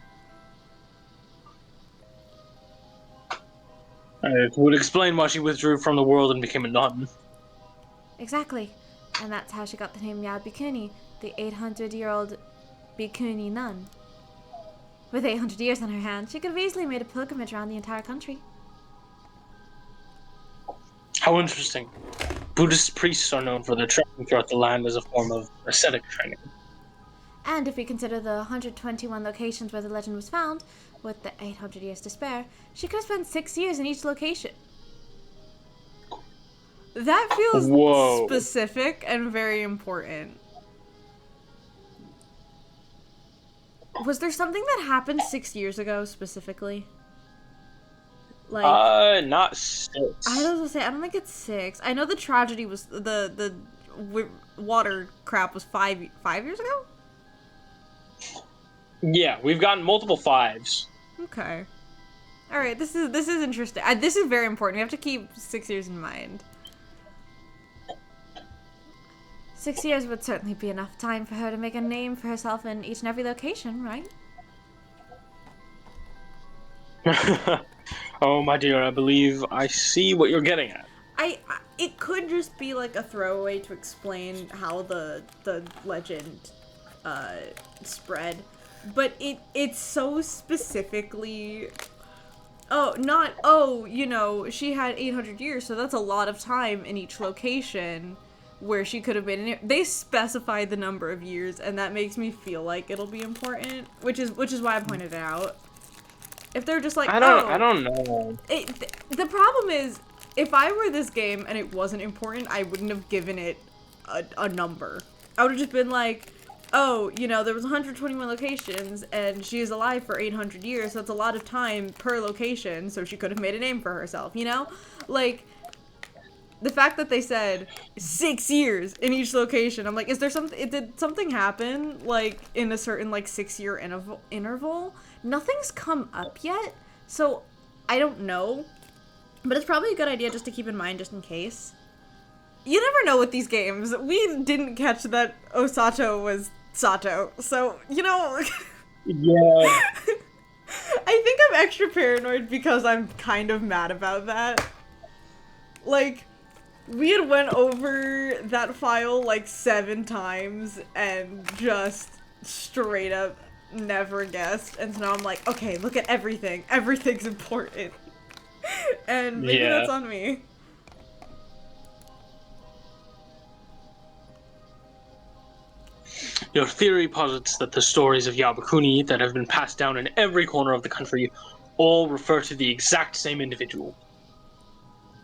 It would explain why she withdrew from the world and became a nun. Exactly. And that's how she got the name Yabukuni, the 800-year-old Bikuni nun. With 800 years on her hands, she could have easily made a pilgrimage around the entire country. How interesting. Buddhist priests are known for their trekking throughout the land as a form of ascetic training. And if we consider the 121 locations where the legend was found, with the 800 years to spare, she could have spent 6 years in each location. That feels specific and very important. Was there something that happened 6 years ago specifically? Like, not 6. I was gonna say, I don't think it's 6. I know the tragedy was the water crap was 5 years ago. Yeah, we've gotten multiple 5s. Okay. All right, this is interesting. This is very important. We have to keep 6 years in mind. 6 years would certainly be enough time for her to make a name for herself in each and every location, right? Oh, my dear, I believe I see what you're getting at. It could just be like a throwaway to explain how the legend spread, but it's so specifically. You know, she had 800 years, so that's a lot of time in each location where she could have been in. They specified the number of years, and that makes me feel like it'll be important, which is why I pointed it out. If they're just like, I don't know. The problem is, if I were this game and it wasn't important, I wouldn't have given it a number. I would have just been like, oh, you know, there was 121 locations, and she is alive for 800 years, so that's a lot of time per location, so she could have made a name for herself, you know? Like, the fact that they said 6 years in each location, I'm like, is there something, did something happen, like, in a certain, like, 6-year interval? Nothing's come up yet, so I don't know. But it's probably a good idea just to keep in mind just in case. You never know with these games. We didn't catch that Osato was Sato. So, you know... Yeah. I think I'm extra paranoid because I'm kind of mad about that. Like, we had went over that file like 7 times and just straight up never guessed. And so now I'm like, okay, look at everything. Everything's important. And maybe that's on me. Your theory posits that the stories of Yabukuni that have been passed down in every corner of the country all refer to the exact same individual.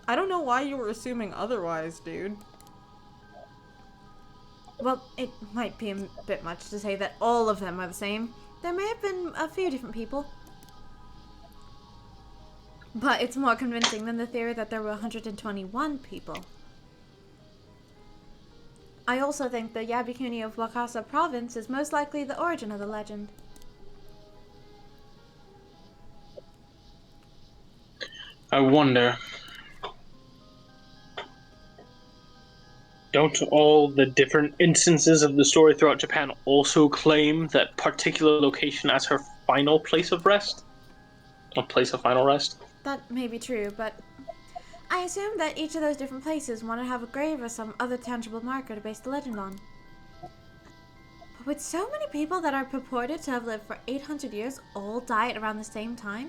I don't know why you were assuming otherwise, dude. Well, it might be a bit much to say that all of them are the same. There may have been a few different people. But it's more convincing than the theory that there were 121 people. I also think the Yabukuni of Wakasa province is most likely the origin of the legend. I wonder... Don't all the different instances of the story throughout Japan also claim that particular location as her final place of rest? A place of final rest? That may be true, but I assume that each of those different places want to have a grave or some other tangible marker to base the legend on. But with so many people that are purported to have lived for 800 years all die at around the same time,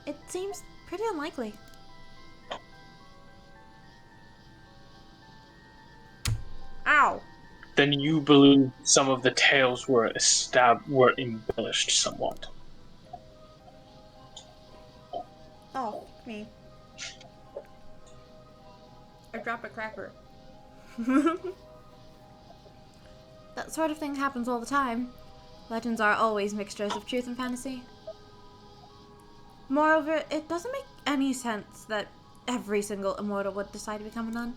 it seems pretty unlikely. Ow! Then you believe some of the tales were embellished somewhat. Oh, me. I dropped a cracker. That sort of thing happens all the time. Legends are always mixtures of truth and fantasy. Moreover, it doesn't make any sense that every single immortal would decide to become a nun.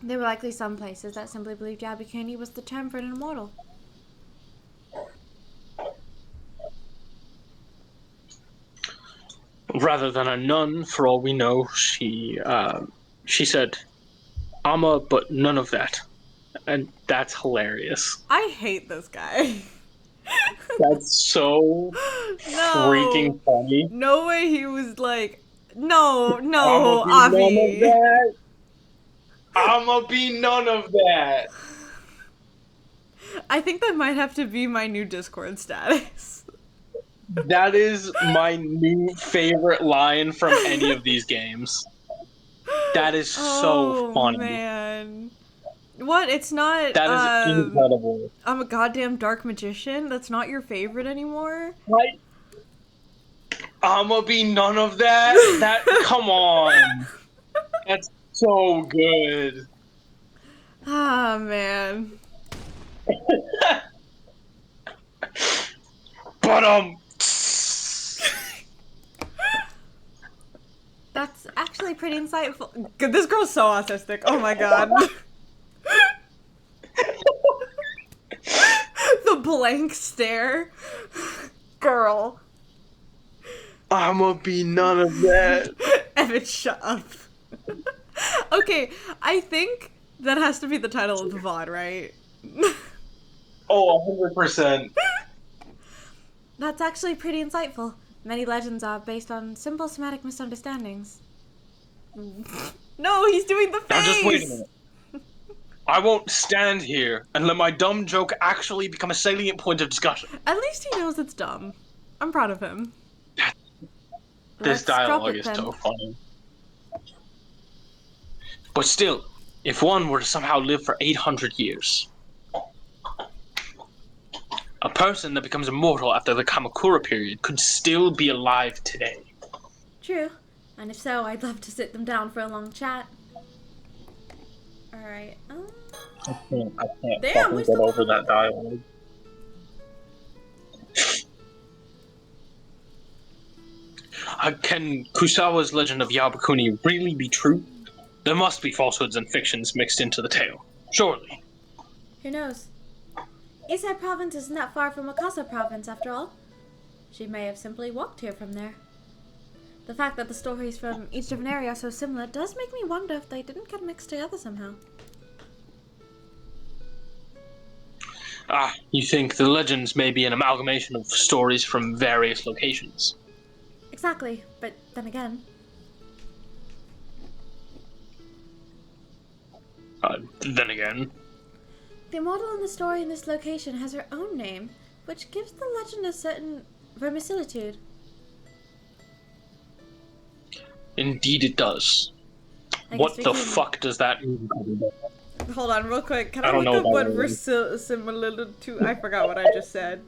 There were likely some places that simply believed Yabukuni was the term for an immortal. Rather than a nun, for all we know, she said, "Ama, but none of that," and that's hilarious. I hate this guy. That's so freaking funny. No way he was like, no, I'ma be Avi. none of that. I'ma be none of that. I think that might have to be my new Discord status. That is my new favorite line from any of these games. That is so funny. Man. What? It's not, That is incredible. I'm a goddamn dark magician? That's not your favorite anymore? Right? I'ma be none of that? That, come on. That's so good. Ah, man. But, That's actually pretty insightful. This girl's so autistic. Oh my god. The blank stare. Girl. I'ma be none of that. Evan, shut up. Okay, I think that has to be the title of the VOD, right? Oh, 100%. That's actually pretty insightful. Many legends are based on simple semantic misunderstandings. No, he's doing the face! Now just wait a minute. I won't stand here and let my dumb joke actually become a salient point of discussion. At least he knows it's dumb. I'm proud of him. This dialogue is so funny. But still, if one were to somehow live for 800 years, a person that becomes immortal after the Kamakura period could still be alive today. True. And if so, I'd love to sit them down for a long chat. Alright. I can't Damn, fucking we get still over that dialogue. Can Kusawa's legend of Yabukuni really be true? There must be falsehoods and fictions mixed into the tale. Surely. Who knows? Isai province isn't that far from Wakasa province, after all. She may have simply walked here from there. The fact that the stories from each different area are so similar does make me wonder if they didn't get mixed together somehow. Ah, you think the legends may be an amalgamation of stories from various locations? Exactly, but then again... Then again... The immortal in the story in this location has her own name, which gives the legend a certain vermisimilitude. Indeed it does. What the fuck does that mean? Hold on, real quick. Can I don't look know up what about verisimilitude? I forgot what I just said.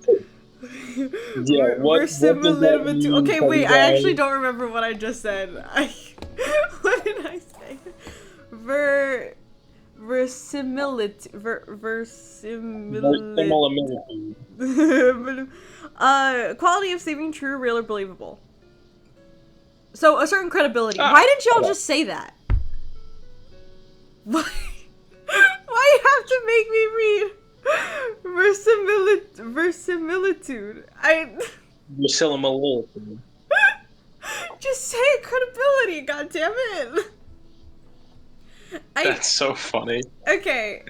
Yeah, what does that mean? Okay, wait. I actually don't remember what I just said. What did I say? Verisimilitude. Verisimilitude. Quality of seeming true, real, or believable. So a certain credibility. Why didn't y'all just say that? Why? Why you have to make me read verisimilitude? Verisimilitude. Just say credibility, goddammit. That's so funny. Okay,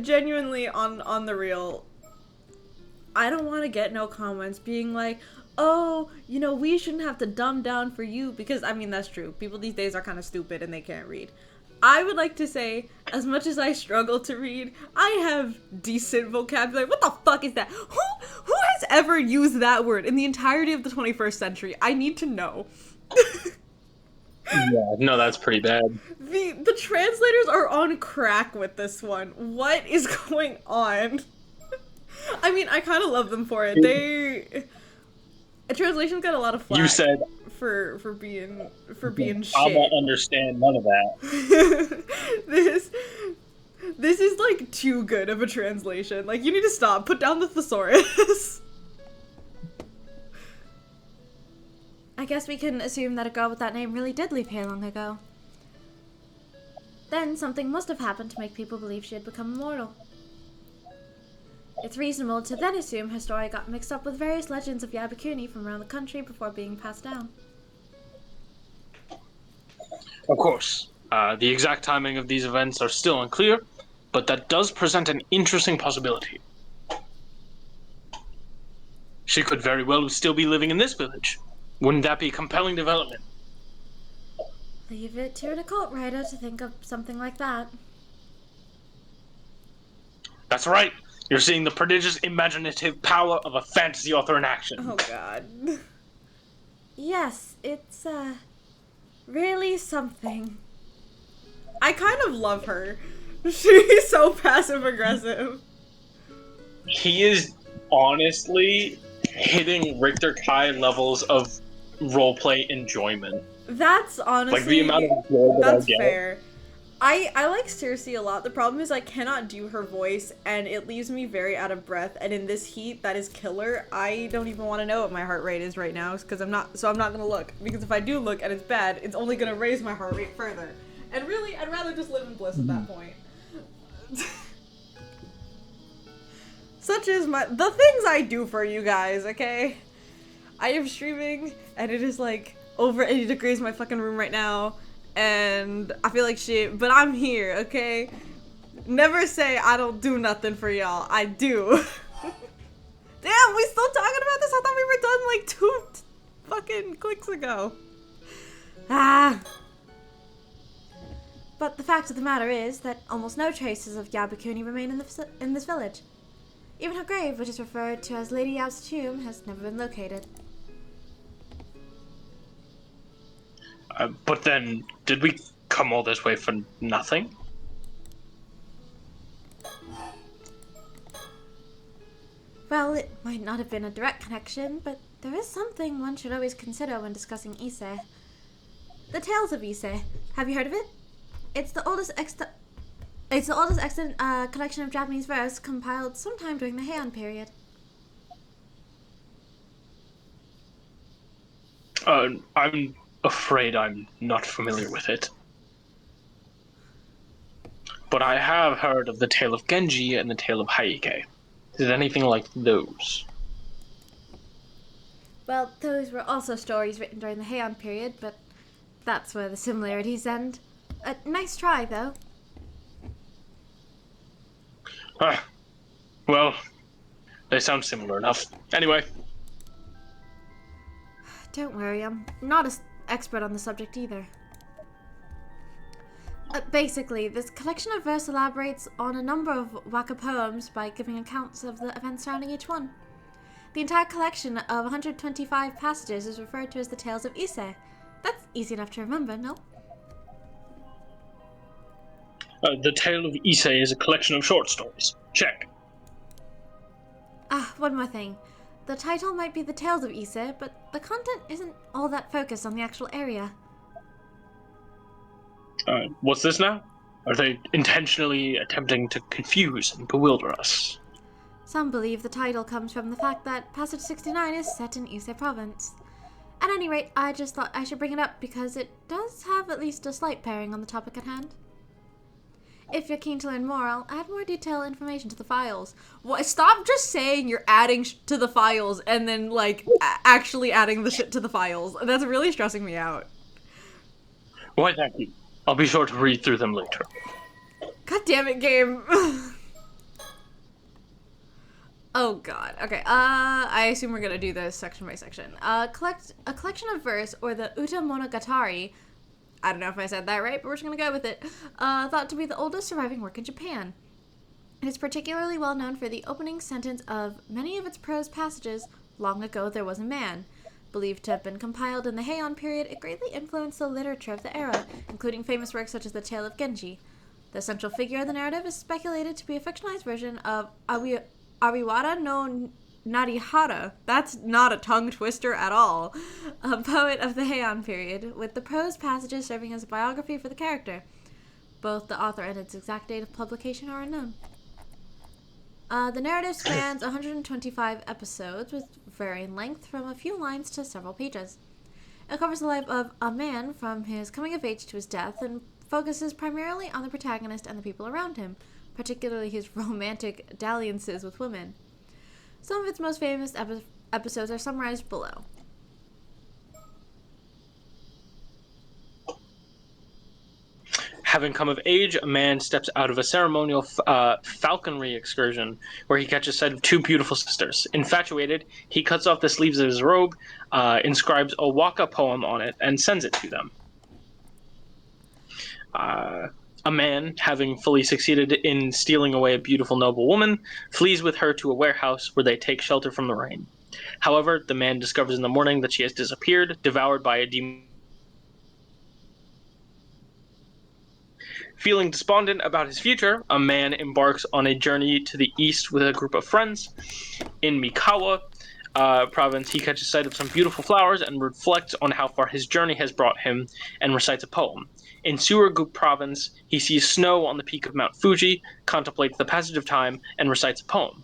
genuinely on the real, I don't want to get no comments being like, oh, you know, we shouldn't have to dumb down for you, because, I mean, that's true. People these days are kind of stupid and they can't read. I would like to say, as much as I struggle to read, I have decent vocabulary. What the fuck is that? Who has ever used that word in the entirety of the 21st century? I need to know. Yeah, no, that's pretty bad. The translators are on crack with this one. What is going on? I mean, I kind of love them for it. Translations got a lot of flack. You said for being shit. I don't understand none of that. This is like too good of a translation. Like, you need to stop. Put down the thesaurus. I guess we can assume that a girl with that name really did leave here long ago. Then something must have happened to make people believe she had become immortal. It's reasonable to then assume her story got mixed up with various legends of Yabakuni from around the country before being passed down. Of course, the exact timing of these events are still unclear, but that does present an interesting possibility. She could very well still be living in this village. Wouldn't that be a compelling development? Leave it to an occult writer to think of something like that. That's right. You're seeing the prodigious imaginative power of a fantasy author in action. Oh god. Yes, it's, really something. I kind of love her. She's so passive-aggressive. He is honestly hitting Richter Kai levels of roleplay enjoyment. That's honestly... Like, the amount of joy that I get. Fair. I like Circe a lot. The problem is I cannot do her voice, and it leaves me very out of breath, and in this heat, that is killer. I don't even want to know what my heart rate is right now, because I'm not gonna look. Because if I do look and it's bad, it's only gonna raise my heart rate further. And really, I'd rather just live in bliss at that point. Such is the things I do for you guys, okay? I am streaming, and it is like over 80 degrees in my fucking room right now. And I feel like shit, but I'm here, okay? Never say I don't do nothing for y'all. I do. Damn, we still talking about this? I thought we were done like 2 fucking clicks ago. Ah. But the fact of the matter is that almost no traces of Yabakuni remain in this village. Even her grave, which is referred to as Lady Yab's tomb, has never been located. But then, did we come all this way for nothing? Well, it might not have been a direct connection, but there is something one should always consider when discussing Ise. The Tales of Ise. Have you heard of it? It's the oldest extant collection of Japanese verse compiled sometime during the Heian period. I'm afraid I'm not familiar with it. But I have heard of the tale of Genji and the tale of Haike. Is it anything like those? Well, those were also stories written during the Heian period, but that's where the similarities end. Nice try, though. Well, they sound similar enough. Anyway. Don't worry, I'm not an expert on the subject either. Basically, this collection of verse elaborates on a number of waka poems by giving accounts of the events surrounding each one. The entire collection of 125 passages is referred to as the Tales of Ise. That's easy enough to remember, no? The Tale of Ise is a collection of short stories. Check. One more thing. The title might be the Tales of Ise, but the content isn't all that focused on the actual area. What's this now? Are they intentionally attempting to confuse and bewilder us? Some believe the title comes from the fact that Passage 69 is set in Ise province. At any rate, I just thought I should bring it up because it does have at least a slight bearing on the topic at hand. If you're keen to learn more, I'll add more detailed information to the files. What? Stop just saying you're adding to the files and then, like, actually adding the shit to the files. That's really stressing me out. Why, thank you. I'll be sure to read through them later. God damn it, game. Oh god. Okay. I assume we're gonna do this section by section. A collection of verse, or the Uta Monogatari. I don't know if I said that right, but we're just gonna go with it. Thought to be the oldest surviving work in Japan. It is particularly well known for the opening sentence of many of its prose passages. Long ago there was a man. Believed to have been compiled in the Heian period, it greatly influenced the literature of the era, including famous works such as the Tale of Genji. The central figure of the narrative is speculated to be a fictionalized version of Ariwara no Narihara. That's not a tongue twister at all. A poet of the Heian period, with the prose passages serving as a biography for the character. Both the author and its exact date of publication are unknown. The narrative spans 125 episodes with varying length from a few lines to several pages. It covers the life of a man from his coming of age to his death and focuses primarily on the protagonist and the people around him, particularly his romantic dalliances with women. Some of its most famous episodes are summarized below. Having come of age, a man steps out of a ceremonial falconry excursion where he catches sight of two beautiful sisters. Infatuated, he cuts off the sleeves of his robe, inscribes a waka poem on it, and sends it to them. A man, having fully succeeded in stealing away a beautiful noble woman, flees with her to a warehouse where they take shelter from the rain. However, the man discovers in the morning that she has disappeared, devoured by a demon. Feeling despondent about his future, a man embarks on a journey to the east with a group of friends. In Mikawa province, he catches sight of some beautiful flowers and reflects on how far his journey has brought him and recites a poem. In Surugu province, he sees snow on the peak of Mount Fuji, contemplates the passage of time, and recites a poem.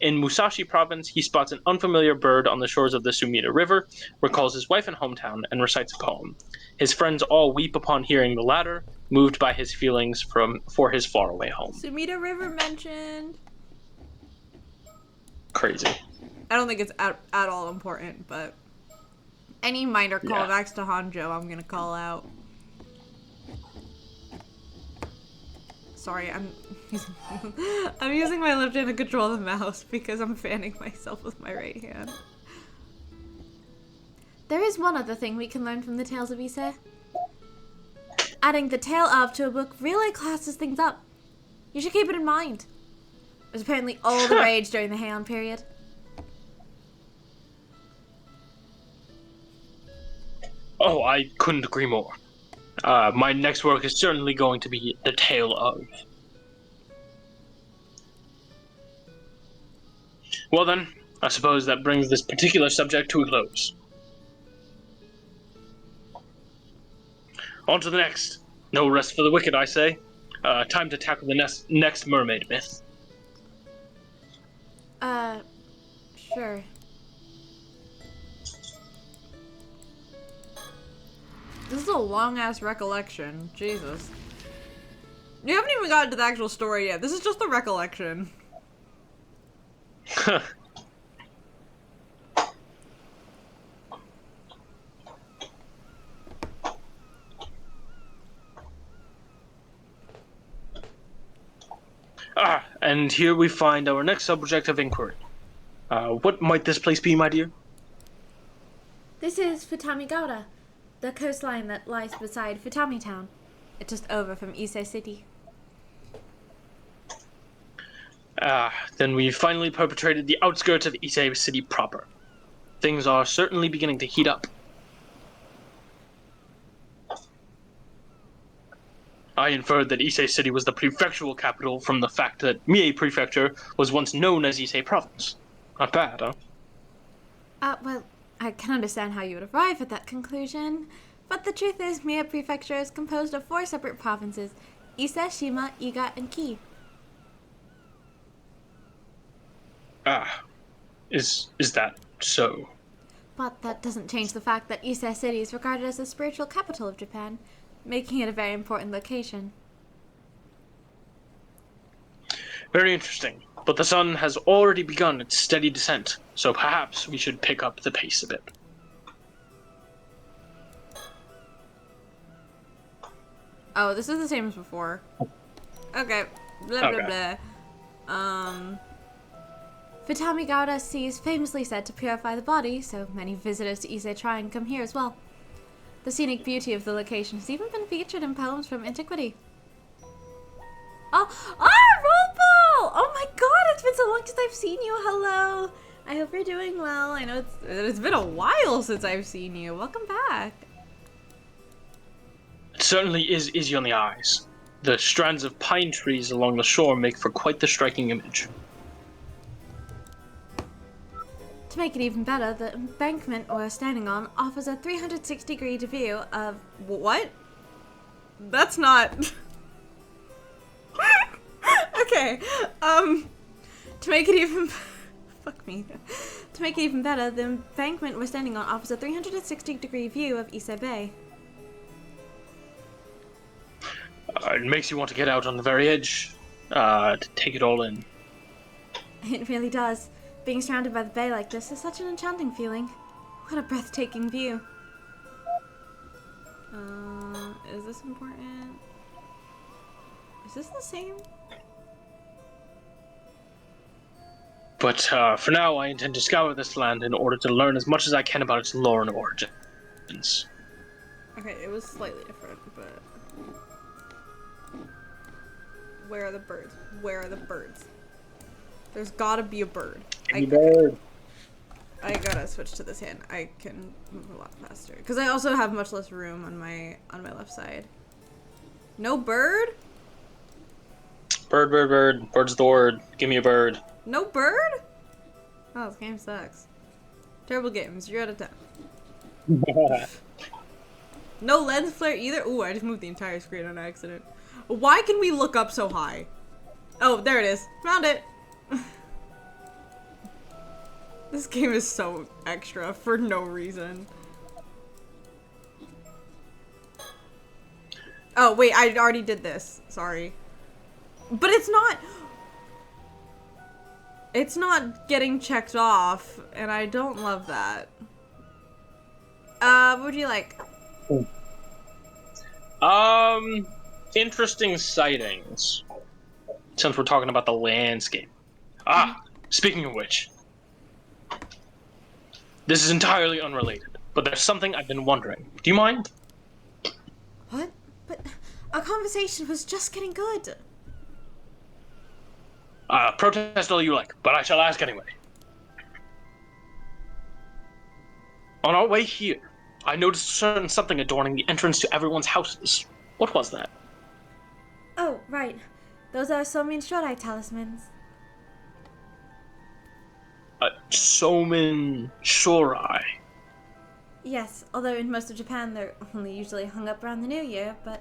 In Musashi province, he spots an unfamiliar bird on the shores of the Sumida River, recalls his wife and hometown, and recites a poem. His friends all weep upon hearing the latter, moved by his feelings for his faraway home. Sumida River mentioned. Crazy. I don't think it's at all important, but any minor callbacks to Hanjo, I'm gonna call out. Sorry, I'm using my left hand to control the mouse because I'm fanning myself with my right hand. There is one other thing we can learn from the Tales of Ise. Adding the tale of to a book really classes things up. You should keep it in mind. It was apparently all the rage during the Heian period. Oh, I couldn't agree more. My next work is certainly going to be the tale of. Well then, I suppose that brings this particular subject to a close. On to the next. No rest for the wicked, I say. Time to tackle the next mermaid myth. Sure. This is a long-ass recollection. Jesus. You haven't even gotten to the actual story yet. This is just the recollection. And here we find our next subject of inquiry. What might this place be, my dear? This is Futamigara, the coastline that lies beside Futami Town. It's just over from Ise City. Then we finally perpetrated the outskirts of Ise City proper. Things are certainly beginning to heat up. I inferred that Ise City was the prefectural capital from the fact that Mie Prefecture was once known as Ise Province. Not bad, huh? Well, I can understand how you would arrive at that conclusion, but the truth is Mie Prefecture is composed of 4 separate provinces: Ise, Shima, Iga, and Ki. Is that so? But that doesn't change the fact that Ise City is regarded as the spiritual capital of Japan, making it a very important location. Very interesting. But the sun has already begun its steady descent, so perhaps we should pick up the pace a bit. Oh, this is the same as before. Okay. Blah, blah, blah. Futamigara Sea is famously said to purify the body, so many visitors to Ise try and come here as well. The scenic beauty of the location has even been featured in poems from antiquity. Rollball! Oh my god, it's been so long since I've seen you. Hello. I hope you're doing well. I know it's been a while since I've seen you. Welcome back. It certainly is easy on the eyes. The strands of pine trees along the shore make for quite the striking image. To make it even better, the embankment we're standing on offers a 360-degree view of... What? That's not... Okay, to make it even... Fuck me. To make it even better, the embankment we're standing on offers a 360-degree view of Ise Bay. It makes you want to get out on the very edge, to take it all in. It really does. Being surrounded by the bay like this is such an enchanting feeling. What a breathtaking view. Is this important? Is this the same? But for now, I intend to scour this land in order to learn as much as I can about its lore and origins. Okay, it was slightly different, but... Where are the birds? Where are the birds? There's gotta be a bird. I gotta switch to this hand. I can move a lot faster. Because I also have much less room on my left side. No bird? Bird. Bird's the word. Give me a bird. No bird? Oh, this game sucks. Terrible game. 0 out of 10. No lens flare either? Ooh, I just moved the entire screen on accident. Why can we look up so high? Oh, there it is. Found it. This game is so extra for no reason. Oh, wait, I already did this. Sorry. But it's not getting checked off, and I don't love that. What would you like? Interesting sightings. Since we're talking about the landscape. Speaking of which. This is entirely unrelated, but there's something I've been wondering. Do you mind? What? But our conversation was just getting good. Protest all you like, but I shall ask anyway. On our way here, I noticed a certain something adorning the entrance to everyone's houses. What was that? Oh, right. Those are Somin Shorai talismans. Somin Shorai. Yes, although in most of Japan they're only usually hung up around the New Year, but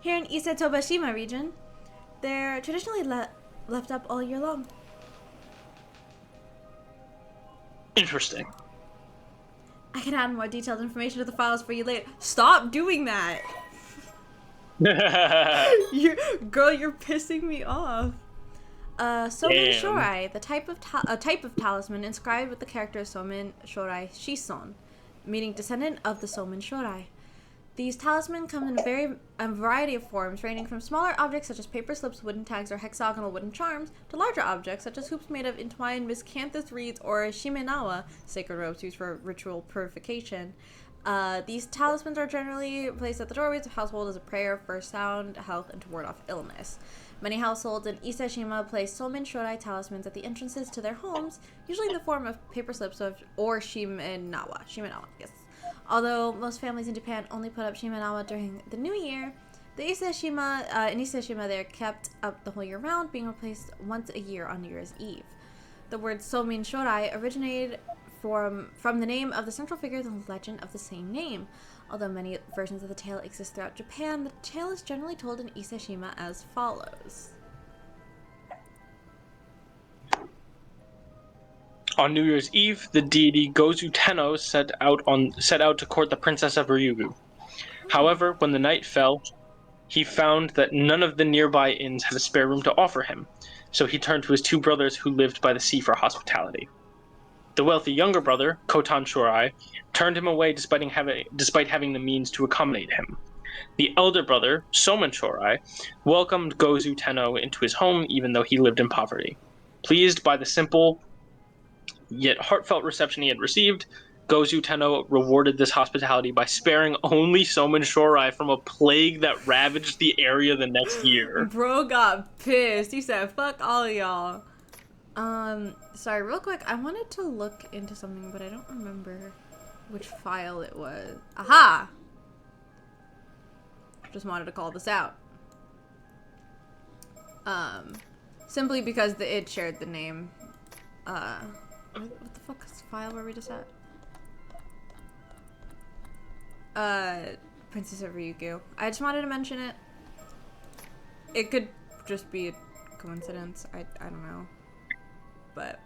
here in Ise Tobashima region, they're traditionally left up all year long. Interesting. I can add more detailed information to the files for you later. Stop doing that! Girl, you're pissing me off. Somin Shorai, a type of talisman inscribed with the character Somin Shorai Shison, meaning descendant of the Somin Shorai. These talismans come in a variety of forms, ranging from smaller objects such as paper slips, wooden tags, or hexagonal wooden charms, to larger objects such as hoops made of entwined miscanthus reeds or shimenawa, sacred ropes used for ritual purification. These talismans are generally placed at the doorways of households as a prayer for sound health and to ward off illness. Many households in Iseshima place Somin Shorai talismans at the entrances to their homes, usually in the form of paper slips or shimenawa. Shimenawa, yes. Although most families in Japan only put up shimenawa during the New Year, in Iseshima they're kept up the whole year round, being replaced once a year on New Year's Eve. The word Somin Shorai originated from the name of the central figure in the legend of the same name. Although many versions of the tale exist throughout Japan, the tale is generally told in Iseshima as follows. On New Year's Eve, the deity Gozu Tenno set out to court the princess of Ryugu. However, when the night fell, he found that none of the nearby inns had a spare room to offer him, so he turned to his two brothers who lived by the sea for hospitality. The wealthy younger brother, Kotan Shorai, turned him away despite having the means to accommodate him. The elder brother, Somen Shorai, welcomed Gozu Tenno into his home even though he lived in poverty. Pleased by the simple yet heartfelt reception he had received, Gozu Tenno rewarded this hospitality by sparing only Somen Shorai from a plague that ravaged the area the next year. Bro got pissed. He said, fuck all of y'all. Sorry, real quick, I wanted to look into something, but I don't remember which file it was. Aha! Just wanted to call this out. Simply because it shared the name. What the fuck is the file where we just at? Princess of Ryukyu. I just wanted to mention it. It could just be a coincidence. I don't know. But,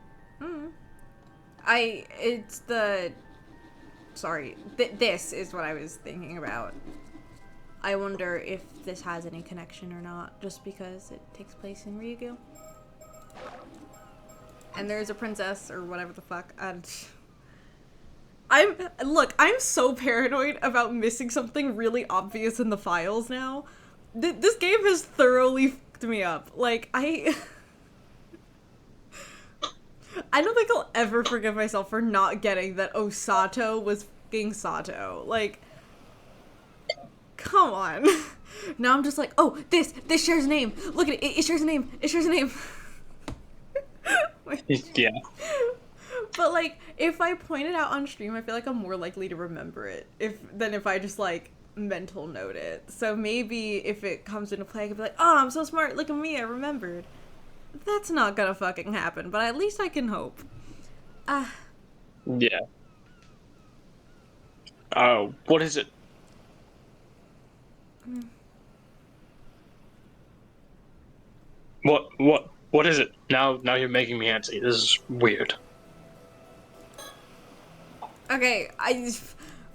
this is what I was thinking about. I wonder if this has any connection or not, just because it takes place in Ryukyu. And there's a princess, or whatever the fuck. I'm so paranoid about missing something really obvious in the files now. This game has thoroughly fucked me up. Like, I don't think I'll ever forgive myself for not getting that Sato was fucking Sato. Like, come on. Now I'm just like, oh, this shares a name. Look at it, it shares a name. It shares a name. Yeah. But, like, if I point it out on stream, I feel like I'm more likely to remember it than if I just, like, mental note it. So maybe if it comes into play, I could be like, oh, I'm so smart, look at me, I remembered. That's not gonna fucking happen, but at least I can hope. Yeah. What is it? What is it? Now you're making me antsy. This is weird. Okay,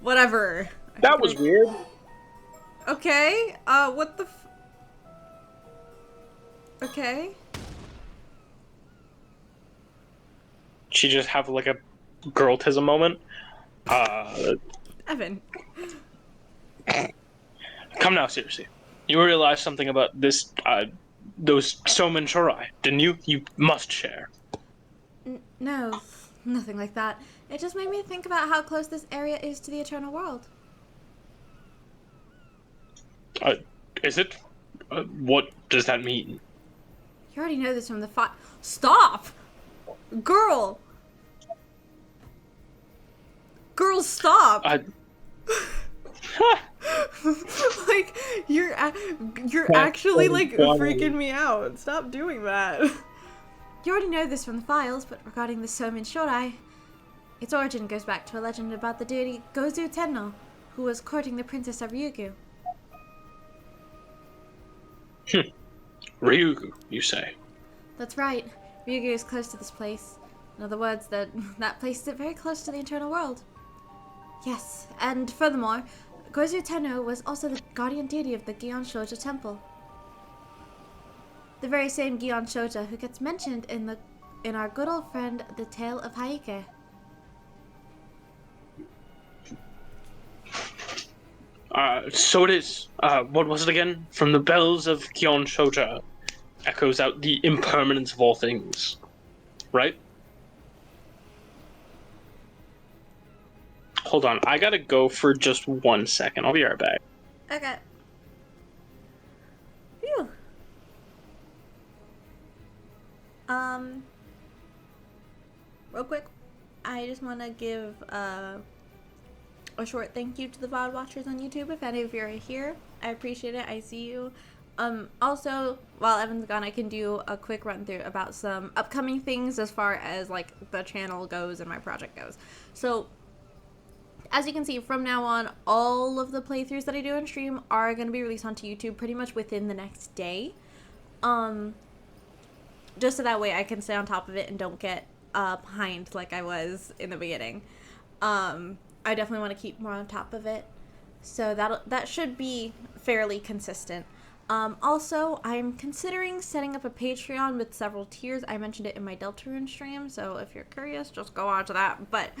whatever. That was weird. Okay, what the okay. She just have like a girltism moment. Evan. Come now, seriously. You realized something about those Somen Shorai, didn't you? You must share. No, nothing like that. It just made me think about how close this area is to the eternal world. Is it? What does that mean? You already know this from the Stop! Girl! Girl, stop! Like, you're actually, like, freaking me out. Stop doing that. You already know this from the files, but regarding the Somin Shorai, its origin goes back to a legend about the deity Gozu Tenno, who was courting the princess of Ryukyu. Ryukyu, you say? That's right. Ryukyu is close to this place. In other words, that places it very close to the eternal world. Yes, and furthermore, Gozu Tenno was also the guardian deity of the Gion Shoja temple. The very same Gion Shoja who gets mentioned in our good old friend, The Tale of Haike. So it is. What was it again? From the bells of Kyon Shota echoes out the impermanence of all things. Right? Hold on, I gotta go for just 1 second. I'll be right back. Okay. Phew. Real quick, I just want to give a short thank you to the VOD watchers on YouTube. If any of you are here, I appreciate it. I see you. Also, while Evan's gone, I can do a quick run through about some upcoming things as far as like the channel goes and my project goes. So, as you can see, from now on, all of the playthroughs that I do on stream are going to be released onto YouTube pretty much within the next day. Just so that way I can stay on top of it and don't get behind like I was in the beginning. I definitely want to keep more on top of it. So that should be fairly consistent. Also, I'm considering setting up a Patreon with several tiers. I mentioned it in my Deltarune stream, so if you're curious, just go on to that. But,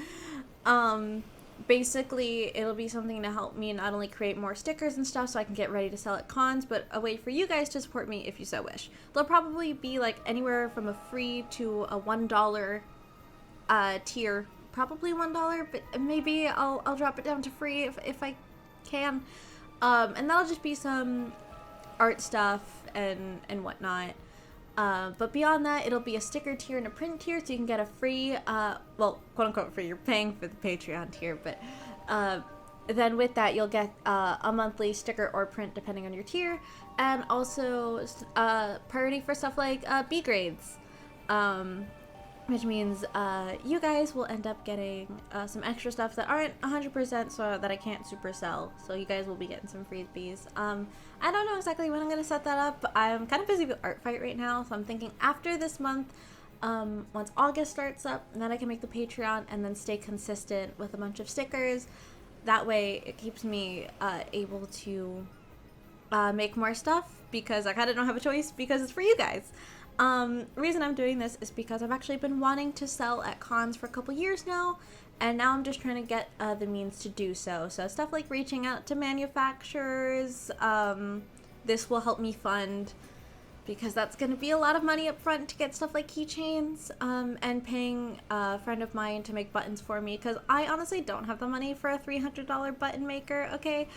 basically, it'll be something to help me not only create more stickers and stuff so I can get ready to sell at cons, but a way for you guys to support me if you so wish. There'll probably be, like, anywhere from a free to a $1 tier. Probably $1, but maybe I'll drop it down to free if I can. And that'll just be some art stuff and whatnot. But beyond that, it'll be a sticker tier and a print tier, so you can get a free, well, quote-unquote free, you're paying for the Patreon tier, but then with that, you'll get a monthly sticker or print, depending on your tier, and also priority for stuff like B grades, which means you guys will end up getting some extra stuff that aren't 100% so that I can't super sell, so you guys will be getting some freebies. I don't know exactly when I'm going to set that up. I'm kind of busy with Art Fight right now, so I'm thinking after this month, once August starts up, and then I can make the Patreon and then stay consistent with a bunch of stickers. That way it keeps me able to make more stuff, because I kind of don't have a choice because it's for you guys. The reason I'm doing this is because I've actually been wanting to sell at cons for a couple years now, and now I'm just trying to get the means to do so. So stuff like reaching out to manufacturers, this will help me fund, because that's going to be a lot of money up front to get stuff like keychains, and paying a friend of mine to make buttons for me, because I honestly don't have the money for a $300 button maker, okay?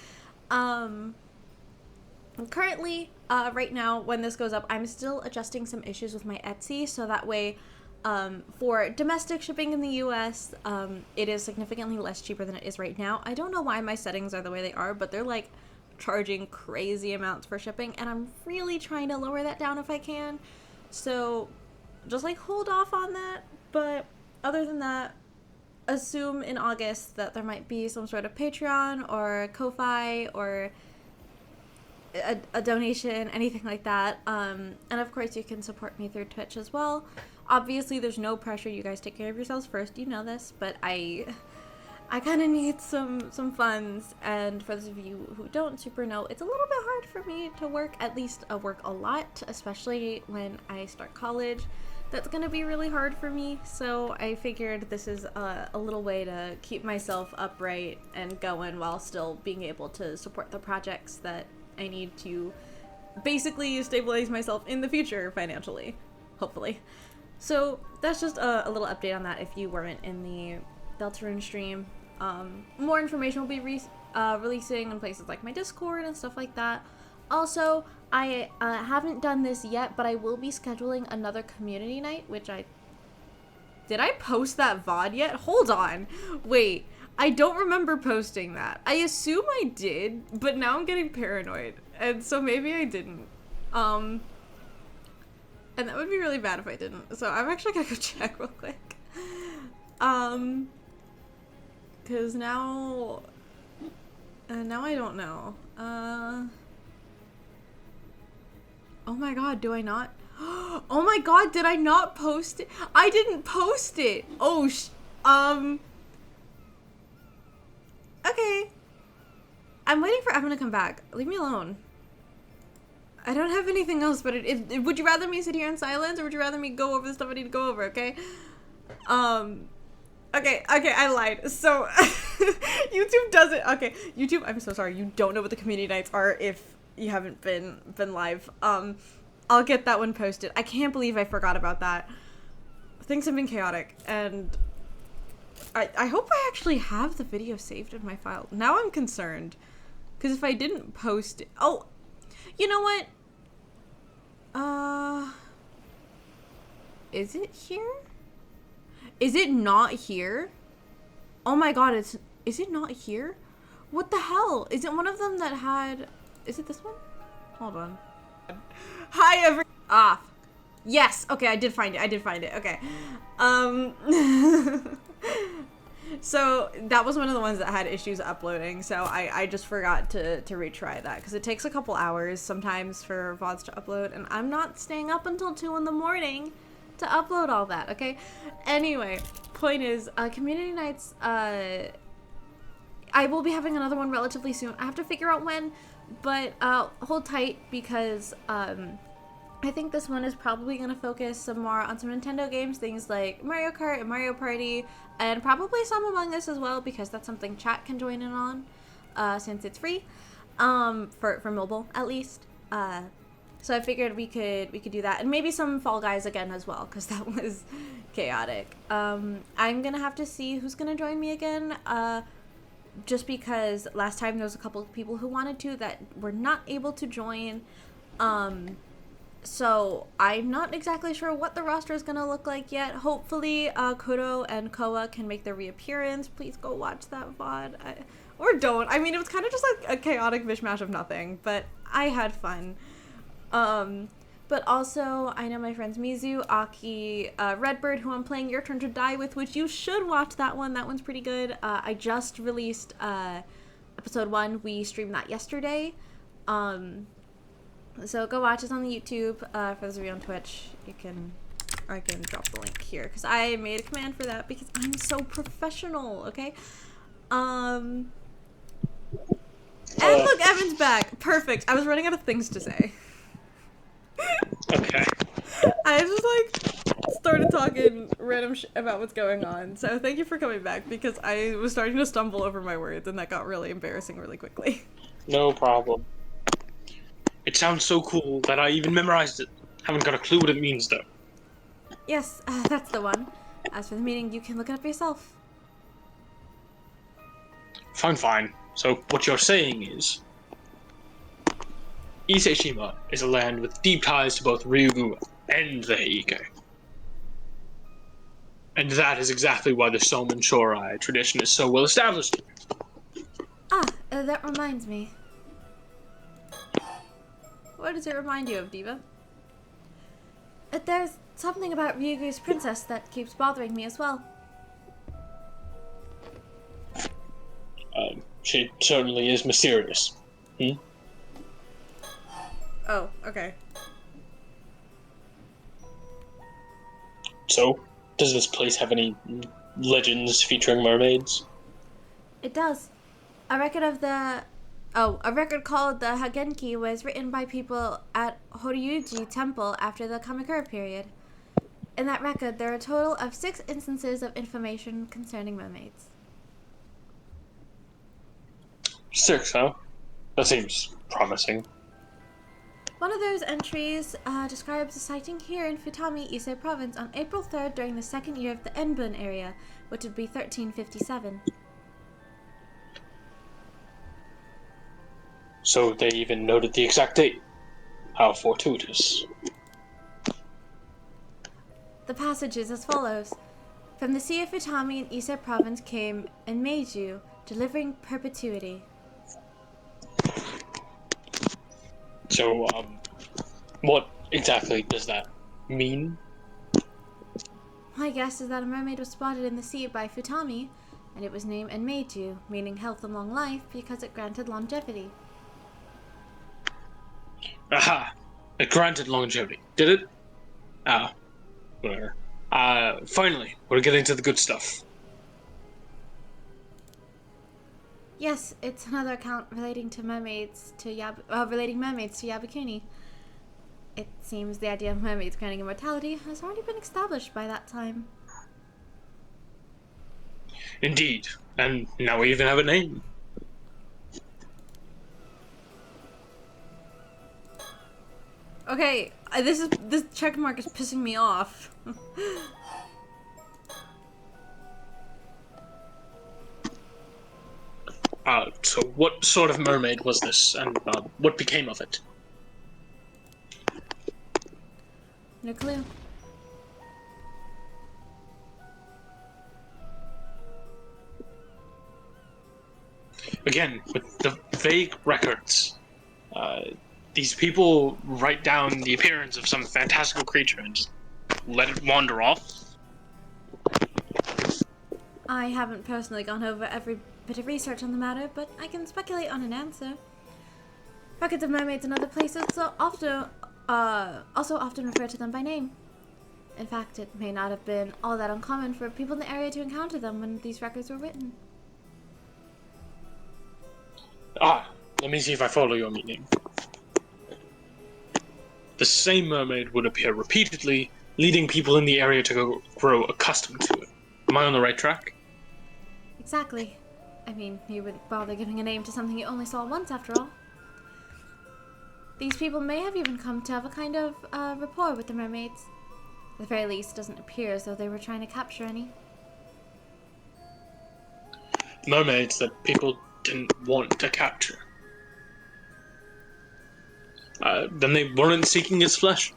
Currently, right now, when this goes up, I'm still adjusting some issues with my Etsy, so that way, for domestic shipping in the US, it is significantly less cheaper than it is right now. I don't know why my settings are the way they are, but they're like charging crazy amounts for shipping, and I'm really trying to lower that down if I can. So just like hold off on that. But other than that, assume in August that there might be some sort of Patreon or Ko-Fi or a donation, anything like that. And of course you can support me through Twitch as well. Obviously there's no pressure, you guys take care of yourselves first, you know this, but I kind of need some funds, and for those of you who don't super know, it's a little bit hard for me to work a lot, especially when I start college. That's gonna be really hard for me, so I figured this is a little way to keep myself upright and going while still being able to support the projects that I need to basically stabilize myself in the future financially, hopefully. So that's just a little update on that if you weren't in the Deltarune stream. More information will be releasing in places like my Discord and stuff like that. Also, I haven't done this yet, but I will be scheduling another community night, which did I post that VOD yet? Hold on. Wait. I don't remember posting that. I assume I did, but now I'm getting paranoid, and so maybe I didn't. And that would be really bad if I didn't. So I'm actually gonna go check real quick. Cause now I don't know. Oh my god, do I not? Oh my god, did I not post it? I didn't post it. Oh, okay. I'm waiting for Evan to come back. Leave me alone. I don't have anything else, but would you rather me sit here in silence, or would you rather me go over the stuff I need to go over, okay? Okay, I lied. So, YouTube doesn't. Okay, YouTube. I'm so sorry. You don't know what the community nights are if you haven't been live. I'll get that one posted. I can't believe I forgot about that. Things have been chaotic, and I hope I actually have the video saved in my file. Now I'm concerned, because if I didn't post it, oh, you know what? Is it here? Is it not here? Oh my god, is it not here? What the hell? Is it one of them that had... Is it this one? Hold on. Hi, yes, okay, I did find it, okay. So, that was one of the ones that had issues uploading, so I just forgot to retry that, because it takes a couple hours sometimes for VODs to upload, and I'm not staying up until 2 in the morning to upload all that, okay? Anyway, point is, community nights, I will be having another one relatively soon. I have to figure out when, but hold tight, because I think this one is probably going to focus some more on some Nintendo games, things like Mario Kart and Mario Party, and probably some Among Us as well, because that's something chat can join in on, since it's free, for mobile, at least. So I figured we could do that, and maybe some Fall Guys again as well, because that was chaotic. I'm gonna have to see who's gonna join me again, just because last time there was a couple of people who wanted to that were not able to join, so I'm not exactly sure what the roster is gonna look like yet. Hopefully, Kuro and Koa can make their reappearance. Please go watch that VOD, or don't. I mean, it was kind of just like a chaotic mishmash of nothing, but I had fun. But also, I know my friends Mizu, Aki, Redbird, who I'm playing Your Turn to Die with, which you should watch that one. That one's pretty good. I just released, episode 1. We streamed that yesterday. So go watch us on the YouTube. For those of you on Twitch, I can drop the link here, because I made a command for that, because I'm so professional, okay? And look, Evan's back. Perfect. I was running out of things to say. Okay. I just like started talking random about what's going on. So thank you for coming back, because I was starting to stumble over my words, and that got really embarrassing really quickly. No problem. It sounds so cool that I even memorized it. Haven't got a clue what it means though. Yes, that's the one. As for the meaning, you can look it up yourself. Fine. So what you're saying is, Ise-shima is a land with deep ties to both Ryugu and the Heike. And that is exactly why the Somen Shorai tradition is so well established. That reminds me. What does it remind you of, Diva? There's something about Ryugu's princess that keeps bothering me as well. She certainly is mysterious. Oh, okay. So, does this place have any legends featuring mermaids? It does. A record called the Hagenki was written by people at Horyuji Temple after the Kamakura period. In that record, there are a total of 6 instances of information concerning mermaids. 6, huh? That seems promising. One of those entries describes a sighting here in Futami, Ise Province on April 3rd during the 2nd year of the Enbun area, which would be 1357. So they even noted the exact date. How fortuitous. The passage is as follows. From the Sea of Futami in Ise Province came Enmeiju, delivering perpetuity. So, what exactly does that mean? My guess is that a mermaid was spotted in the sea by Futami, and it was named Enmeiju, meaning health and long life, because it granted longevity. Aha! It granted longevity. Did it? Whatever. Finally, we're getting to the good stuff. Yes, it's another account relating mermaids to Yabukuni. It seems the idea of mermaids granting immortality has already been established by that time. Indeed, and now we even have a name. Okay, this check mark is pissing me off. So what sort of mermaid was this, and what became of it? No clue. Again, with the vague records, these people write down the appearance of some fantastical creature and just let it wander off. I haven't personally gone over every bit of research on the matter, but I can speculate on an answer. Records of mermaids in other places also often refer to them by name. In fact, it may not have been all that uncommon for people in the area to encounter them when these records were written. Let me see if I follow your meaning. The same mermaid would appear repeatedly, leading people in the area to grow accustomed to it. Am I on the right track? Exactly. I mean, you wouldn't bother giving a name to something you only saw once, after all. These people may have even come to have a kind of rapport with the mermaids. At the very least, it doesn't appear as though they were trying to capture any. Mermaids that people didn't want to capture. Then they weren't seeking its flesh.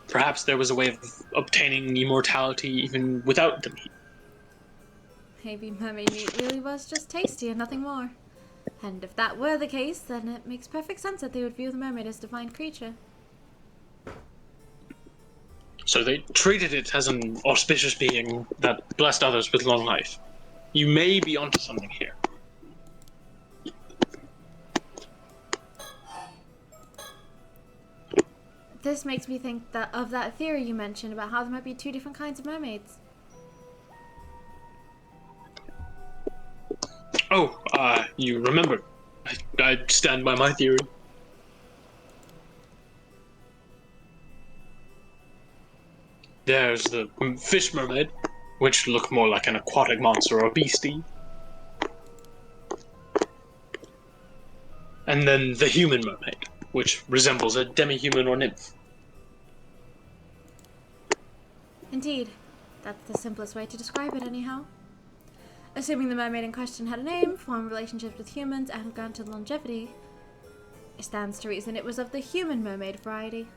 Perhaps there was a way of obtaining immortality even without the meat. Maybe mermaid meat really was just tasty and nothing more. And if that were the case, then it makes perfect sense that they would view the mermaid as a divine creature. So they treated it as an auspicious being that blessed others with long life. You may be onto something here. This makes me think of that theory you mentioned about how there might be two different kinds of mermaids. You remember. I stand by my theory. There's the fish mermaid, which look more like an aquatic monster or beastie. And then the human mermaid, which resembles a demi-human or nymph. Indeed. That's the simplest way to describe it, anyhow. Assuming the mermaid in question had a name, formed relationships with humans, and granted longevity, it stands to reason it was of the human mermaid variety.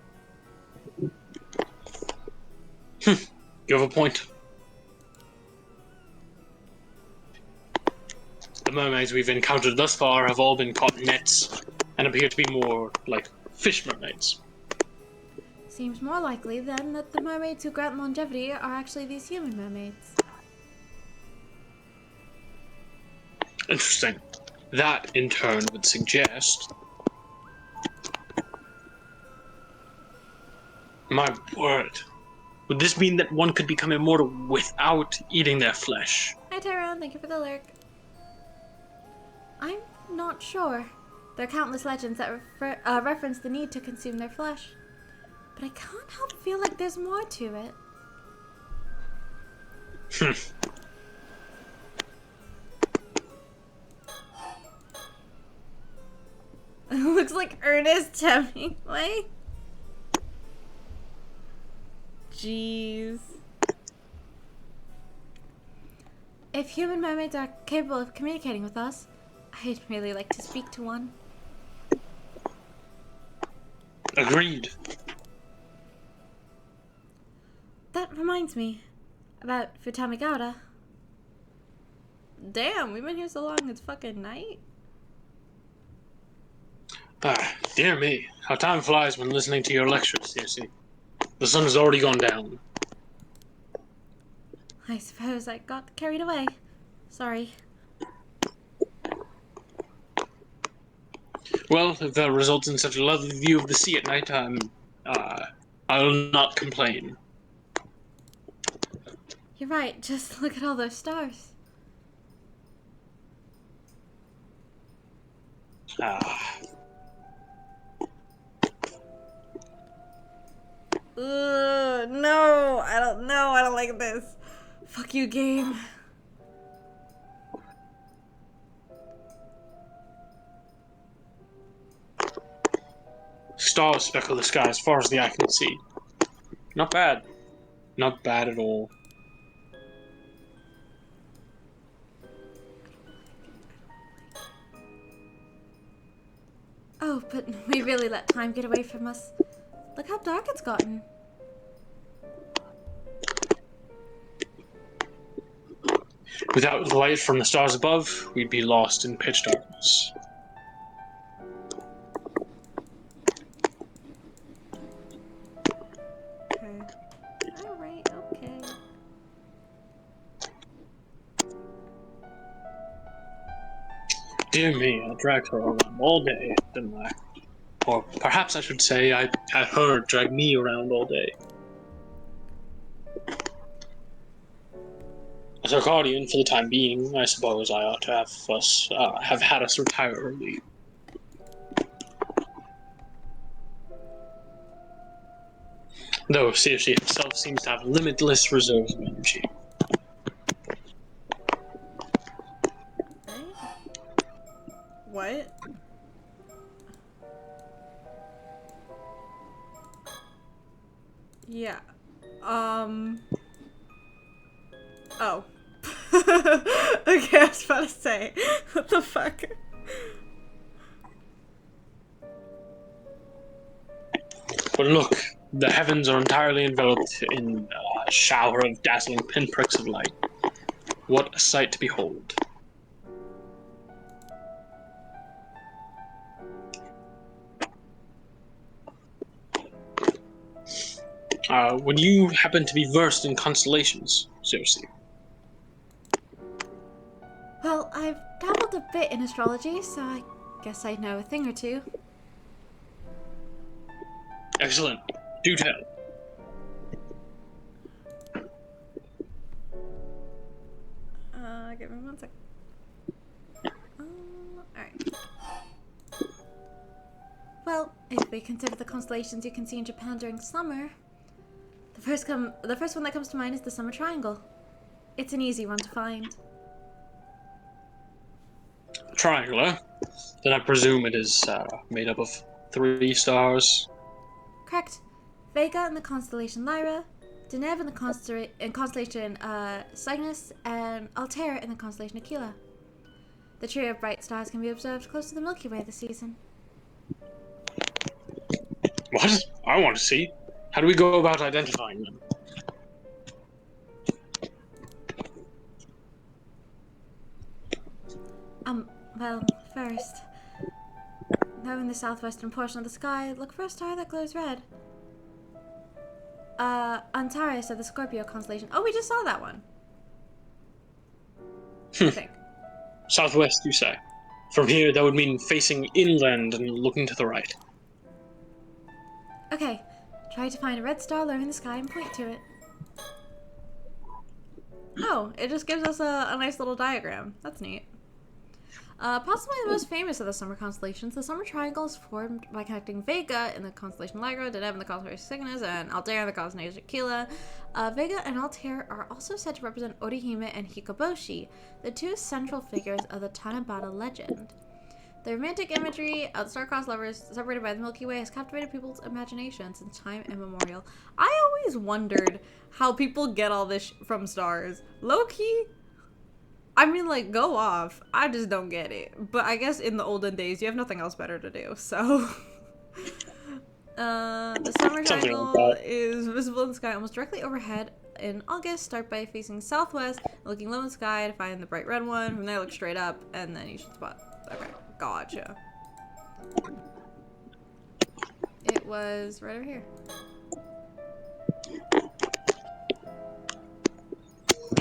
You have a point. The mermaids we've encountered thus far have all been caught in nets and appear to be more like fish mermaids. Seems more likely, then, that the mermaids who grant longevity are actually these human mermaids. Interesting. That, in turn, would suggest... My word. Would this mean that one could become immortal without eating their flesh? Hi Tyrone, thank you for the lurk. I'm not sure. There are countless legends that reference the need to consume their flesh. But I can't help but feel like there's more to it. Looks like Ernest Hemingway. Jeez. If human mermaids are capable of communicating with us, I'd really like to speak to one. Agreed. That reminds me about Futamigata. Damn, we've been here so long, it's fucking night. Dear me, how time flies when listening to your lectures, you see. The sun has already gone down. I suppose I got carried away. Sorry. Well, if that results in such a lovely view of the sea at night, I'll not complain. You're right, just look at all those stars. No, I don't know. I don't like this. Fuck you, game. stars speckle the sky as far as the eye can see. Not bad. Not bad at all. Oh, but we really let time get away from us. Look how dark it's gotten. Without the light from the stars above, we'd be lost in pitch darkness. Okay. Alright, okay. Dear me, I dragged her around all day, didn't I? Or perhaps I should say I had her drag me around all day. As her guardian for the time being, I suppose I ought to have had us retire early. Though Circe himself seems to have limitless reserves of energy. What? Yeah. Oh. Okay, I was about to say. What the fuck? But look, the heavens are entirely enveloped in a shower of dazzling pinpricks of light. What a sight to behold. Would you happen to be versed in constellations, Circe? Well, I've dabbled a bit in astrology, so I guess I know a thing or two. Excellent. Do tell. Give me 1 sec. Alright. Well, if we consider the constellations you can see in Japan during summer, the first one that comes to mind is the Summer Triangle. It's an easy one to find. Triangular? Then I presume it is made up of 3 stars. Correct. Vega in the constellation Lyra, Deneb in the constellation Cygnus, and Altair in the constellation Aquila. The trio of bright stars can be observed close to the Milky Way this season. What? I want to see. How do we go about identifying them? Well, first, though in the southwestern portion of the sky, look for a star that glows red. Antares of the Scorpio constellation. Oh, we just saw that one. I think. Southwest, you say? From here, that would mean facing inland and looking to the right. Okay, try to find a red star low in the sky and point to it. Oh, it just gives us a nice little diagram. That's neat. Possibly the most famous of the summer constellations, the Summer Triangle is formed by connecting Vega in the constellation Lyra, Deneb in the constellation Cygnus, and Altair in the constellation Aquila. Vega and Altair are also said to represent Orihime and Hikoboshi, the 2 central figures of the Tanabata legend. The romantic imagery of the star-crossed lovers separated by the Milky Way has captivated people's imagination since time immemorial. I always wondered how people get all this from stars. Low-key, I mean, like, go off. I just don't get it. But I guess in the olden days, you have nothing else better to do, so... the Summer Triangle is visible in the sky almost directly overhead. In August, start by facing southwest, looking low in the sky to find the bright red one. From there, look straight up, and then you should spot. Okay, gotcha. It was right over here.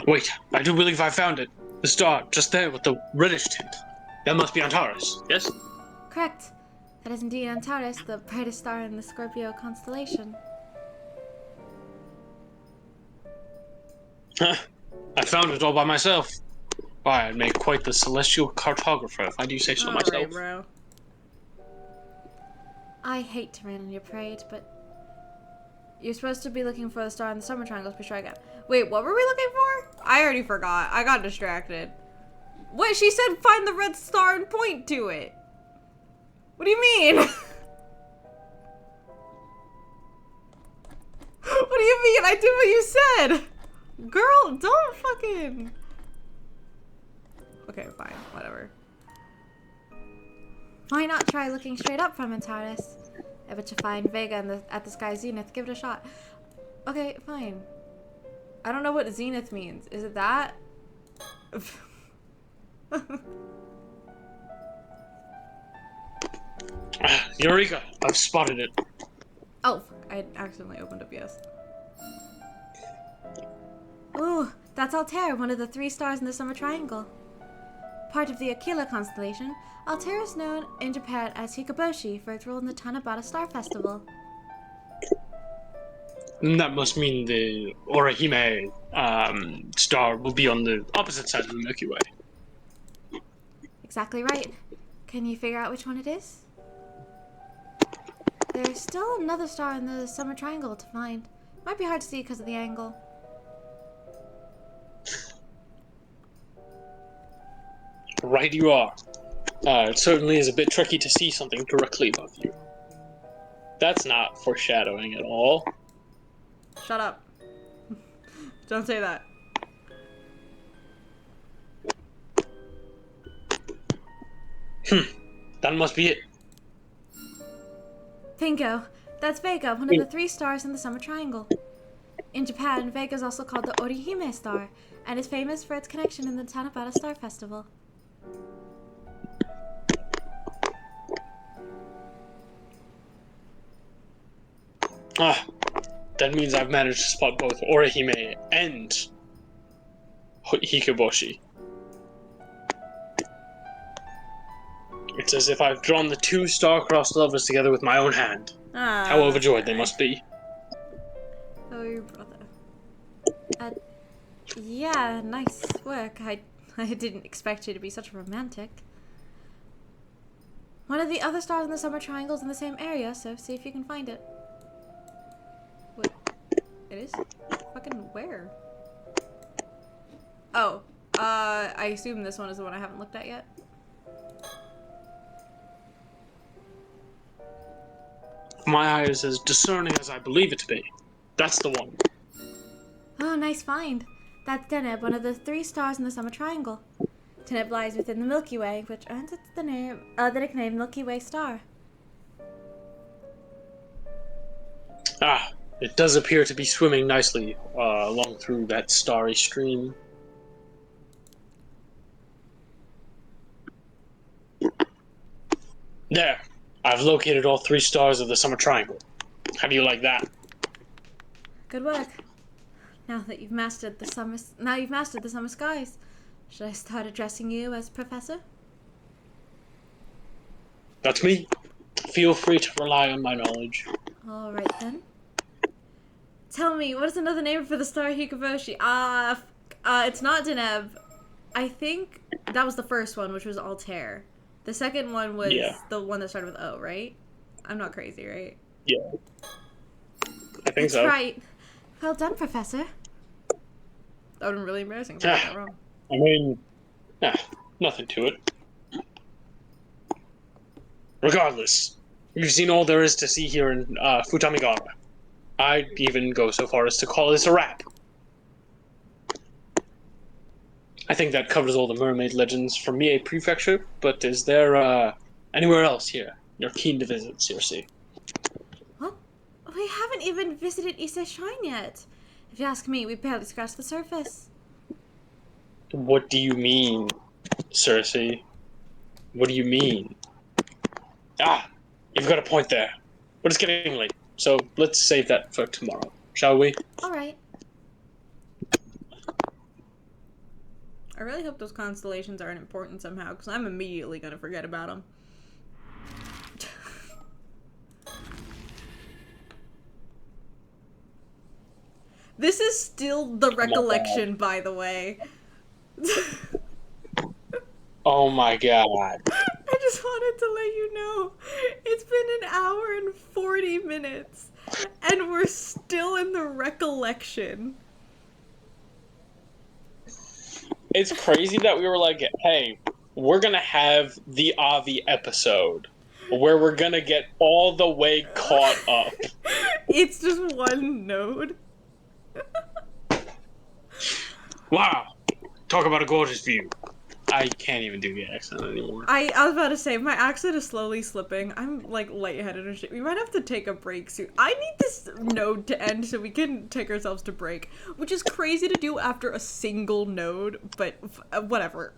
Wait, I do believe I found it. The star, just there with the reddish tint. That must be Antares, yes? Correct. That is indeed Antares, the brightest star in the Scorpio constellation. I found it all by myself. Why, I'd make quite the celestial cartographer, if I do say so myself. Alright, bro. I hate to rain on your parade, but you're supposed to be looking for the star in the Summer Triangle to be sure again. Wait, what were we looking for? I already forgot. I got distracted. Wait, she said find the red star and point to it. What do you mean? I did what you said! Girl, don't fucking... Okay, fine. Whatever. Why not try looking straight up from Antares? I bet you find Vega at the sky zenith. Give it a shot. Okay, fine. I don't know what zenith means. Is it that? Eureka! I've spotted it. Oh, fuck. I accidentally opened up yes. Ooh, that's Altair, one of the 3 stars in the Summer Triangle. Part of the Aquila constellation, Altair is known in Japan as Hikoboshi for its role in the Tanabata Star Festival. That must mean the Orihime star will be on the opposite side of the Milky Way. Exactly right. Can you figure out which one it is? There's still another star in the Summer Triangle to find. Might be hard to see because of the angle. Right you are. It certainly is a bit tricky to see something directly above you. That's not foreshadowing at all. Shut up. Don't say that. That must be it. Bingo. That's Vega, one of the 3 stars in the Summer Triangle. In Japan, Vega is also called the Orihime star, and is famous for its connection in the Tanabata Star Festival. Ah, that means I've managed to spot both Orihime and Hikoboshi. It's as if I've drawn the 2 star-crossed lovers together with my own hand. How overjoyed they must be. Oh, your brother. Yeah, nice work. I didn't expect you to be such a romantic. One of the other stars in the Summer Triangle is in the same area, so see if you can find it. Wait, it is? Fucking where? Oh, I assume this one is the one I haven't looked at yet. My eye is as discerning as I believe it to be. That's the one. Oh, nice find. That's Deneb, one of the 3 stars in the Summer Triangle. Deneb lies within the Milky Way, which earns it the nickname Milky Way Star. Ah, it does appear to be swimming nicely along through that starry stream. There. I've located all 3 stars of the Summer Triangle. How do you like that? Good work. Now that you've mastered the summer skies, should I start addressing you as Professor? That's me. Feel free to rely on my knowledge. All right then. Tell me, what is another name for the star Hikoboshi? It's not Deneb. I think that was the first one, which was Altair. The second one was the one that started with O, right? I'm not crazy, right? Yeah. I think so. That's right. Well done, Professor. That would have been really embarrassing if I got that wrong. I mean, nothing to it. Regardless, you've seen all there is to see here in Futamigara. I'd even go so far as to call this a wrap. I think that covers all the mermaid legends from Mie Prefecture, but is there anywhere else here you're keen to visit, Circe? What? We haven't even visited Ise Shrine yet. If you ask me, we barely scratched the surface. What do you mean, Circe? What do you mean? Ah, you've got a point there. But it's getting late, so let's save that for tomorrow, shall we? Alright. I really hope those constellations aren't important somehow, because I'm immediately going to forget about them. This is still the recollection, by the way. Oh my god. I just wanted to let you know, it's been an hour and 40 minutes, and we're still in the recollection. It's crazy that we were like, hey, we're gonna have the Avi episode where we're gonna get all the way caught up. It's just one node. Wow, talk about a gorgeous view. I can't even do the accent anymore. I was about to say, my accent is slowly slipping. I'm, like, lightheaded and shit. We might have to take a break soon. I need this node to end so we can take ourselves to break, which is crazy to do after a single node, but whatever.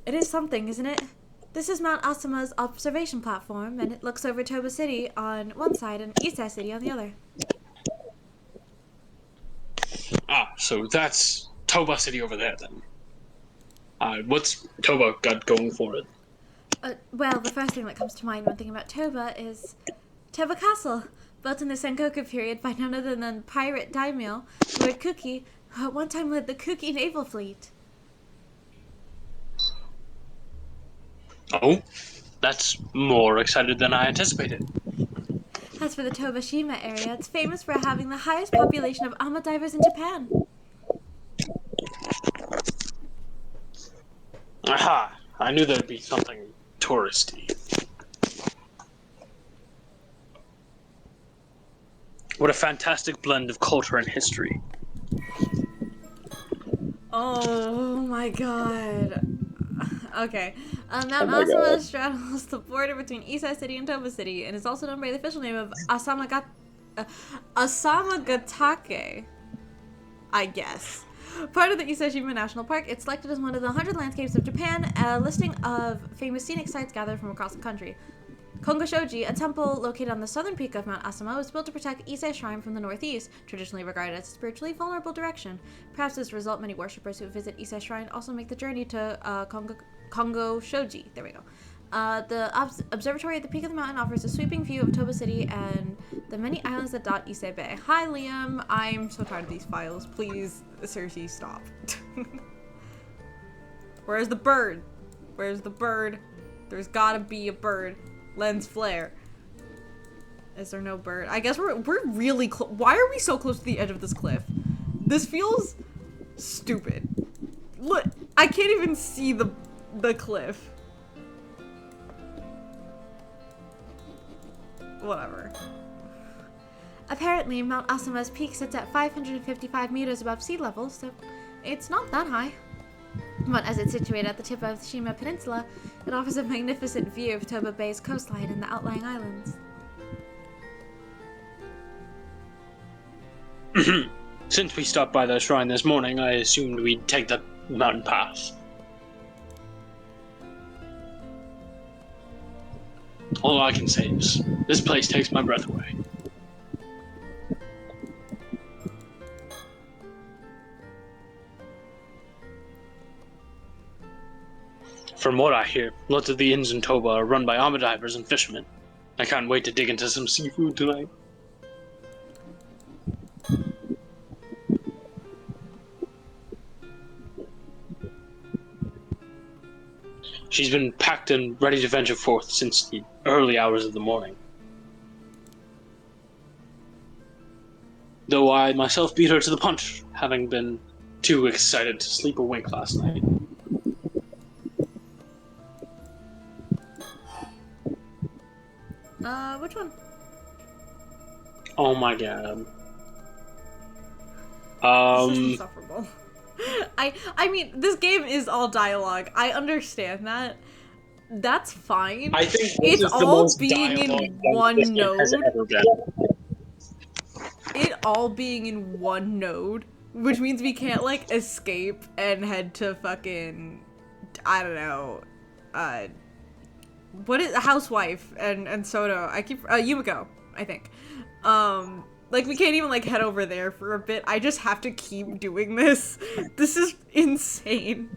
It is something, isn't it? This is Mount Asama's observation platform, and it looks over Toba City on one side and Isai City on the other. Ah, so that's Toba City over there, then. What's Toba got going for it? Well, the first thing that comes to mind when thinking about Toba is Toba Castle, built in the Sengoku period by none other than pirate daimyo Lord Kuki, who at one time led the Kuki naval fleet. Oh, that's more excited than I anticipated. As for the Tobashima area, it's famous for having the highest population of ama divers in Japan. Aha! I knew there'd be something touristy. What a fantastic blend of culture and history. Oh my god. Okay. Mount Asama straddles the border between Isai City and Toba City and is also known by the official name of Asamagatake. I guess. Part of the Iseshima National Park, it's selected as one of the 100 landscapes of Japan, a listing of famous scenic sites gathered from across the country. Kongo Shoji, a temple located on the southern peak of Mount Asama, was built to protect Ise Shrine from the northeast, traditionally regarded as a spiritually vulnerable direction. Perhaps as a result, many worshippers who visit Ise Shrine also make the journey to Kongo Shoji. There we go. The observatory at the peak of the mountain offers a sweeping view of Toba City and the many islands that dot Ise Bay. Hi, Liam. I'm so tired of these files. Please, Cersei, stop. Where's the bird? Where's the bird? There's gotta be a bird. Lens flare. Is there no bird? I guess we're really close. Why are we so close to the edge of this cliff? This feels stupid. Look, I can't even see the cliff. Whatever. Apparently, Mount Asama's peak sits at 555 meters above sea level, so it's not that high. But as it's situated at the tip of the Shima Peninsula, it offers a magnificent view of Toba Bay's coastline and the outlying islands. Since we stopped by the shrine this morning, I assumed we'd take the mountain path. All I can say is, this place takes my breath away. From what I hear, lots of the inns in Toba are run by ama divers and fishermen. I can't wait to dig into some seafood tonight. She's been packed and ready to venture forth since the early hours of the morning. Though I myself beat her to the punch, having been too excited to sleep a wink last night. Which one? Oh my god. This is insufferable. I mean, this game is all dialogue. I understand that. That's fine. I think it's all being in one node. It all being in one node, which means we can't like escape and head to fucking, I don't know, what is housewife and Soto? I keep Yumiko, I think. Like we can't even like head over there for a bit. I just have to keep doing this. This is insane.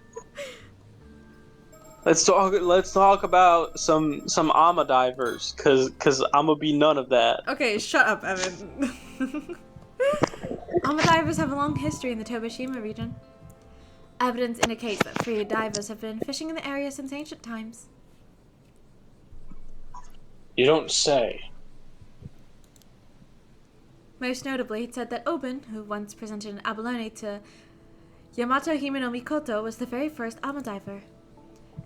Let's talk about some ama divers, cause I'ma be none of that. Okay, shut up, Evan. Ama divers have a long history in the Tobashima region. Evidence indicates that free divers have been fishing in the area since ancient times. You don't say. Most notably, it said that Oben, who once presented an abalone to Yamato Himeno Mikoto, was the very first ama diver.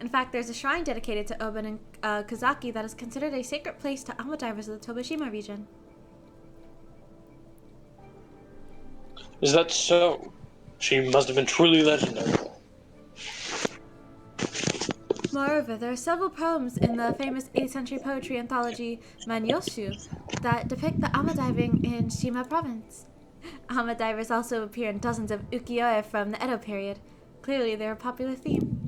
In fact, there's a shrine dedicated to Oben in Kazaki that is considered a sacred place to ama divers of the Tobashima region. Is that so? She must have been truly legendary. Moreover, there are several poems in the famous 8th century poetry anthology Manyoshu that depict the ama diving in Shima province. Ama divers also appear in dozens of ukiyo-e from the Edo period. Clearly, they're a popular theme.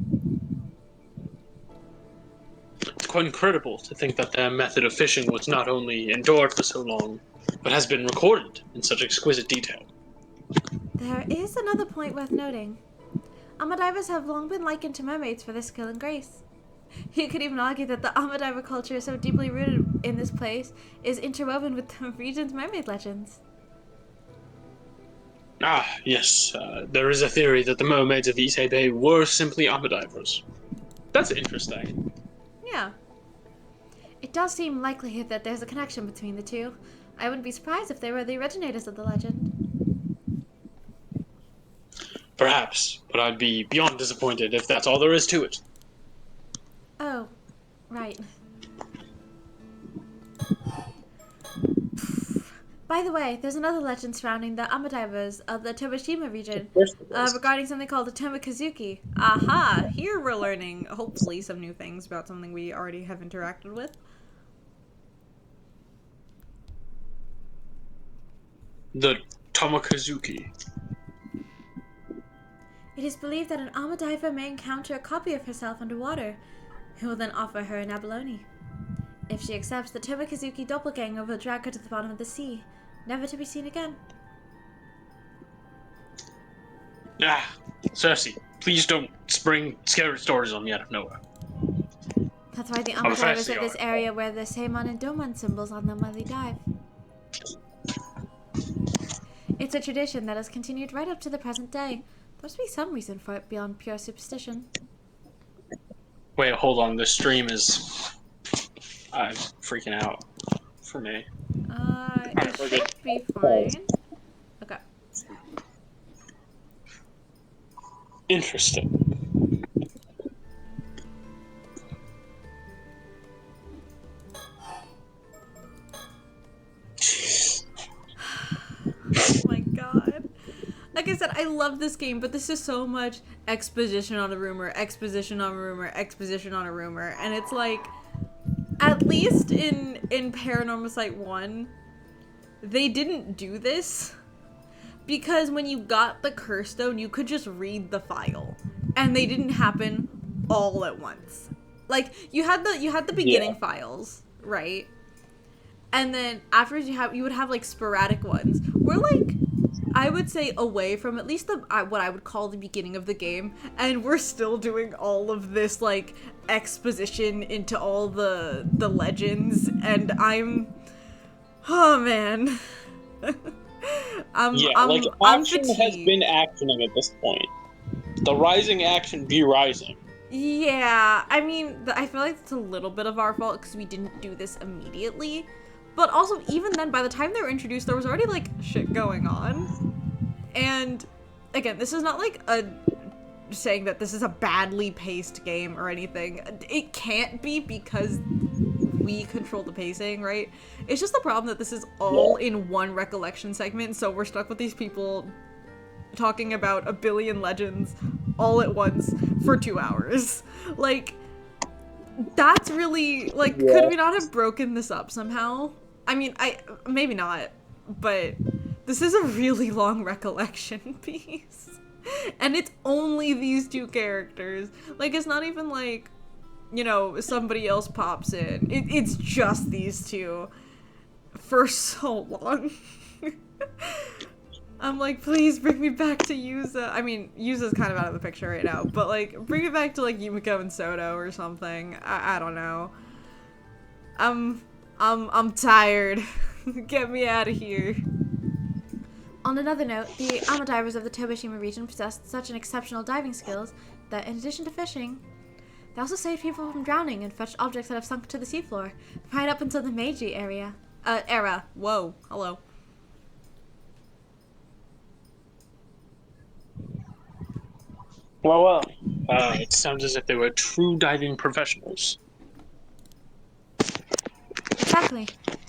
It's quite incredible to think that their method of fishing was not only endured for so long, but has been recorded in such exquisite detail. There is another point worth noting. Ama divers have long been likened to mermaids for their skill and grace. You could even argue that the ama diver culture, so deeply rooted in this place, is interwoven with the region's mermaid legends. Ah, yes, there is a theory that the mermaids of Ise Bay were simply ama divers. That's interesting. Yeah. It does seem likely that there's a connection between the two. I wouldn't be surprised if they were the originators of the legend. Perhaps, but I'd be beyond disappointed if that's all there is to it. Oh, right. By the way, there's another legend surrounding the ama divers of the Tobishima region regarding something called the Tomikazuki. Aha! Here we're learning, hopefully, some new things about something we already have interacted with. The Tomikazuki. It is believed that an ama diver may encounter a copy of herself underwater, who will then offer her an abalone. If she accepts, the Tomikazuki doppelganger will drag her to the bottom of the sea, never to be seen again. Ah, Cersei, please don't spring scary stories on me out of nowhere. That's why the ama divers of this area wear the Seimon and Domon symbols on them while they dive. It's a tradition that has continued right up to the present day. There must be some reason for it beyond pure superstition. Wait, hold on. This stream is... I'm freaking out. For me. It should be fine. Okay. Interesting. Oh my god. Like I said, I love this game, but this is so much exposition on a rumor, exposition on a rumor, exposition on a rumor, and it's like, at least in Paranormasight 1, they didn't do this, because when you got the curse stone, you could just read the file, and they didn't happen all at once. Like, you had the beginning files, right? And then afterwards you would have like sporadic ones. We're like, I would say away from at least the what I would call the beginning of the game, and we're still doing all of this like exposition into all the legends, and oh man. I'm action fatigued. has been actioning at this point. The rising action be rising. Yeah, I mean, I feel like it's a little bit of our fault because we didn't do this immediately. But also, even then, by the time they were introduced, there was already, like, shit going on. And, again, this is not, like, saying that this is a badly paced game or anything. It can't be because we control the pacing, right? It's just the problem that this is all in one recollection segment, so we're stuck with these people talking about a billion legends all at once for 2 hours. Like, that's really, like, could we not have broken this up somehow? I mean, maybe not, but this is a really long recollection piece. And it's only these two characters. Like, it's not even like, you know, somebody else pops in. It's just these two for so long. I'm like, please bring me back to Yuza. I mean, Yuza's kind of out of the picture right now, but like, bring me back to like Yumiko and Soto or something. I don't know. I'm tired. Get me out of here. On another note, the ama divers of the Tobishima region possessed such an exceptional diving skills that, in addition to fishing, they also saved people from drowning and fetched objects that have sunk to the seafloor, right up until the Meiji era. Whoa, hello. Well, it sounds as if they were true diving professionals. Exactly.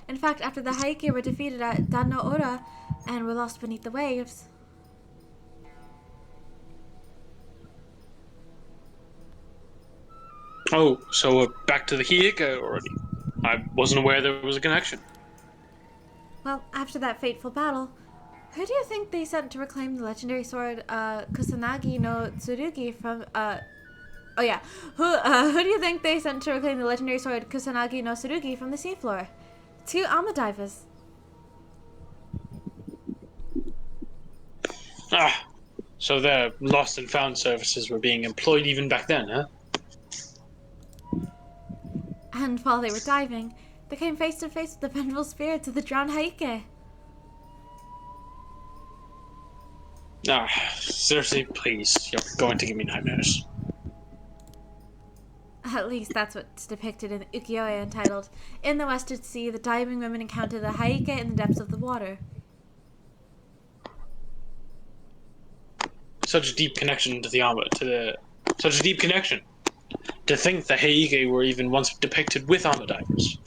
In fact, after the Haiki were defeated at Dan no Ora and were lost beneath the waves. Oh, so we're back to the Hiika already. I wasn't aware there was a connection. Well, after that fateful battle, who do you think they sent to reclaim the legendary sword, Kusanagi no Tsurugi from, Oh yeah, who do you think they sent to reclaim the legendary sword Kusanagi no Tsurugi from the seafloor? 2 Alma divers. Ah, so their lost and found services were being employed even back then, huh? And while they were diving, they came face to face with the vengeful spirits of the drowned Heike. Ah, seriously, please. You're going to give me nightmares. At least that's what's depicted in the ukiyo-e entitled, "In the Western Sea, the diving women encounter the Heike in the depths of the water." Such a deep connection to the Ama, such a deep connection. To think the Heike were even once depicted with Ama divers.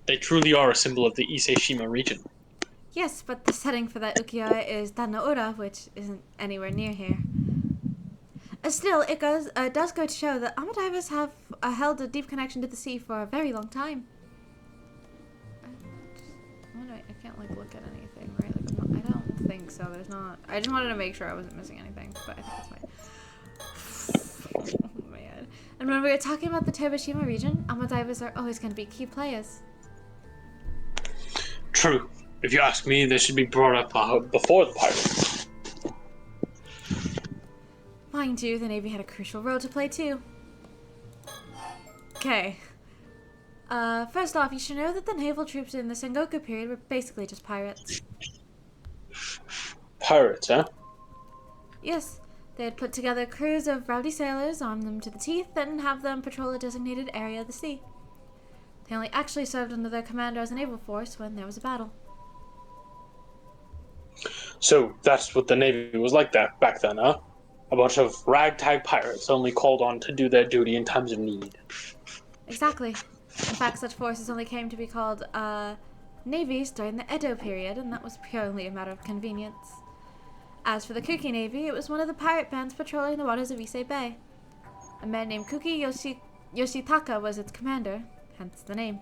They truly are a symbol of the Ise-Shima region. Yes, but the setting for that ukiyo-e is Danaura, which isn't anywhere near here. Still, it does go to show that Ama divers have held a deep connection to the sea for a very long time. I can't like look at anything, right? Like I don't think so. There's not. I just wanted to make sure I wasn't missing anything, but I think it's fine. Oh man! And when we were talking about the Tobishima region, Ama divers are always going to be key players. True. If you ask me, they should be brought up before the pirates. Mind you, the Navy had a crucial role to play too. Okay. First off, you should know that the naval troops in the Sengoku period were basically just pirates. Pirates, huh? Yes, they had put together crews of rowdy sailors, arm them to the teeth, and have them patrol a designated area of the sea. They only actually served under their commander as a naval force when there was a battle. So that's what the Navy was like that back then, huh? A bunch of ragtag pirates only called on to do their duty in times of need. Exactly. In fact, such forces only came to be called, navies during the Edo period, and that was purely a matter of convenience. As for the Kuki Navy, it was one of the pirate bands patrolling the waters of Ise Bay. A man named Kuki Yoshitaka was its commander, hence the name.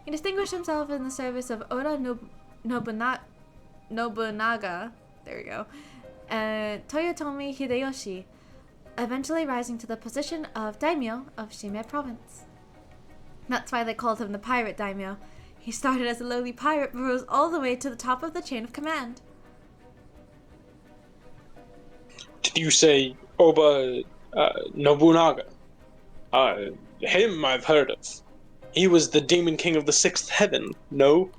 He distinguished himself in the service of Oda Nobunaga, there we go, and Toyotomi Hideyoshi, eventually rising to the position of daimyo of Shime province. That's why they called him the pirate daimyo. He started as a lowly pirate but rose all the way to the top of the chain of command. Did you say Oba Nobunaga? Him I've heard of. He was the demon king of the sixth heaven, no?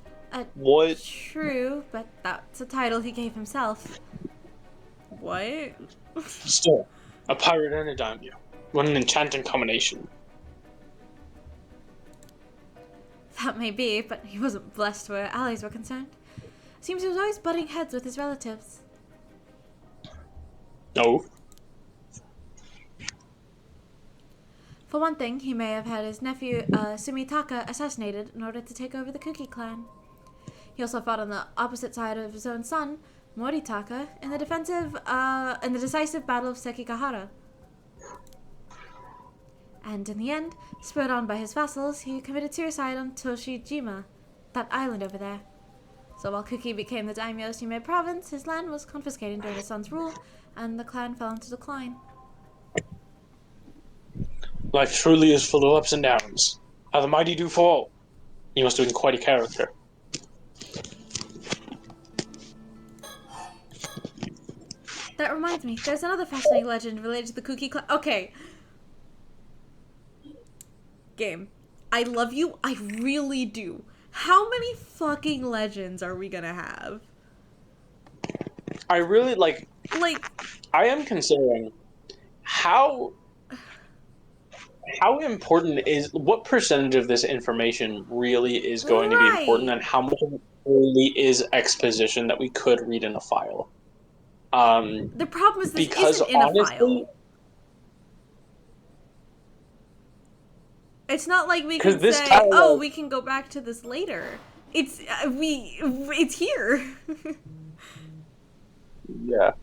What? True, but that's a title he gave himself. What? Still, a pirate and a daimyo. What an enchanting combination. That may be, but he wasn't blessed where allies were concerned. Seems he was always butting heads with his relatives. No. For one thing, he may have had his nephew Sumitaka assassinated in order to take over the Kuki clan. He also fought on the opposite side of his own son, Moritaka, in the decisive battle of Sekigahara. And in the end, spurred on by his vassals, he committed suicide on Toshijima, that island over there. So while Kuki became the daimyo of Shime province, his land was confiscated during his son's rule, and the clan fell into decline. Life truly is full of ups and downs. How the mighty do fall. He must have been quite a character. That reminds me, there's another fascinating legend related to the Kuki clan. Okay. Game. I love you. I really do. How many fucking legends are we gonna have? I really I am considering how important is what percentage of this information really is going to be important, and how much of it really is exposition that we could read in a file. The problem is this isn't in a file. It's not like we can say, "Oh, we can go back to this later." It's it's here. Yeah.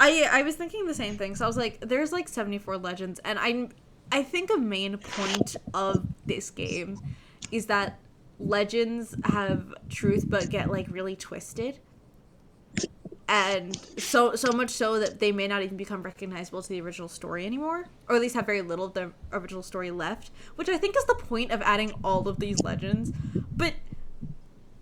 I was thinking the same thing. So I was like, there's like 74 legends, and I think a main point of this game is that legends have truth but get like really twisted. And so much so that they may not even become recognizable to the original story anymore, or at least have very little of the original story left, which I think is the point of adding all of these legends. But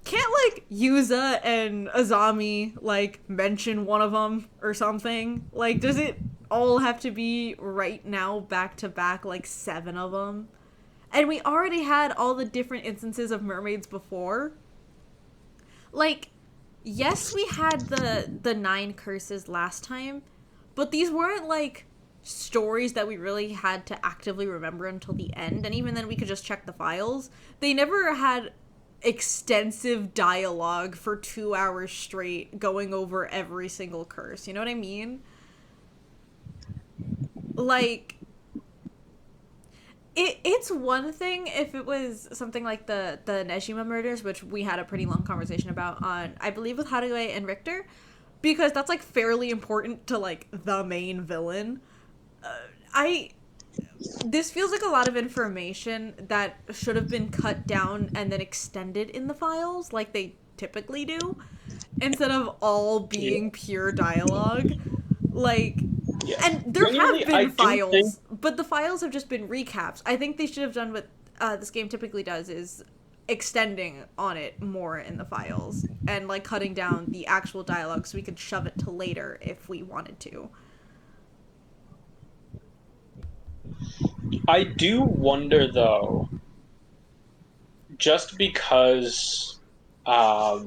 can't like Yuza and Azami like mention one of them or something? Like, does it all have to be right now back to back, like 7 of them? And we already had all the different instances of mermaids before. Like, yes, we had the 9 curses last time, but these weren't like stories that we really had to actively remember until the end, and even then we could just check the files. They never had extensive dialogue for 2 hours straight going over every single curse. You know what I mean? Like, it's one thing if it was something like the Nejima murders, which we had a pretty long conversation about on, I believe, with Haruge and Richter, because that's like fairly important to like the main villain. This feels like a lot of information that should have been cut down and then extended in the files, like they typically do, instead of all being pure dialogue. Like, and there have been files, but the files have just been recaps. I think they should have done what this game typically does, is extending on it more in the files and like cutting down the actual dialogue so we could shove it to later if we wanted to. I do wonder, though, just because I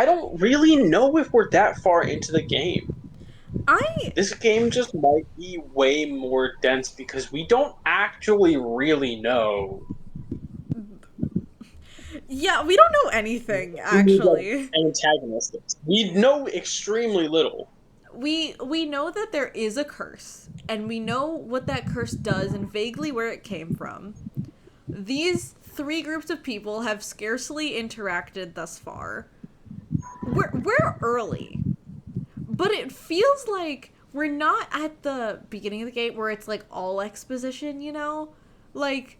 don't really know if we're that far into the game. This game just might be way more dense because we don't actually really know. Yeah, we don't know anything, actually. Antagonists. We know extremely little. We know that there is a curse, and we know what that curse does and vaguely where it came from. These 3 groups of people have scarcely interacted thus far. We're early, but it feels like we're not at the beginning of the game where it's like all exposition, you know? Like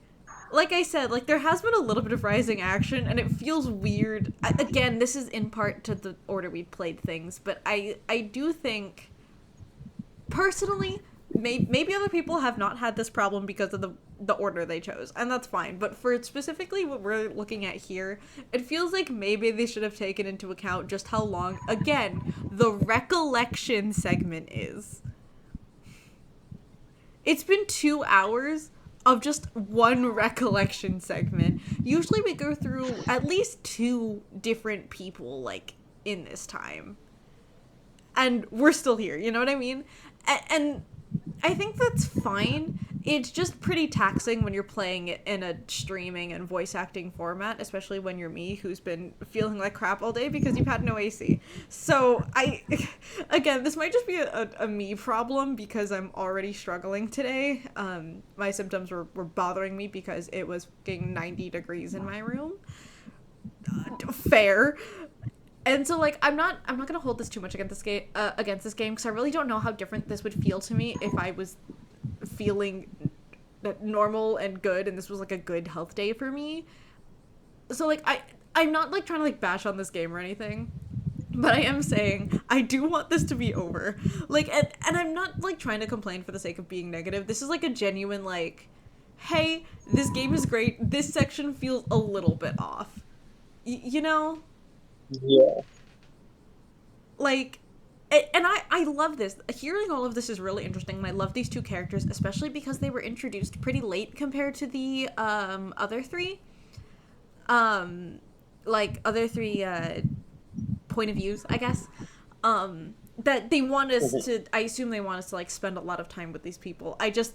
I said, like there has been a little bit of rising action, and it feels weird. Again, this is in part to the order we played things, but I do think, personally, maybe other people have not had this problem because of the order they chose, and that's fine. But for specifically what we're looking at here, it feels like maybe they should have taken into account just how long, again, the recollection segment is. It's been 2 hours of just one recollection segment. Usually we go through at least 2 different people, like, in this time. And we're still here, you know what I mean? And I think that's fine. It's just pretty taxing when you're playing it in a streaming and voice acting format, especially when you're me, who's been feeling like crap all day because you've had no AC. So again, this might just be a me problem because I'm already struggling today. My symptoms were bothering me because it was getting 90 degrees in my room. Fair. And so, like, I'm not gonna hold this too much against this game because I really don't know how different this would feel to me if I was feeling normal and good and this was like a good health day for me. So like I'm not like trying to like bash on this game or anything, but I am saying I do want this to be over. Like, and I'm not like trying to complain for the sake of being negative. This is like a genuine like, hey, this game is great, this section feels a little bit off, you know? Yeah. Like, and I love this. Hearing all of this is really interesting, and I love these 2 characters, especially because they were introduced pretty late compared to the other 3. Like, other 3 point of views, I guess. That they want us to, I assume they want us to, like, spend a lot of time with these people. I just,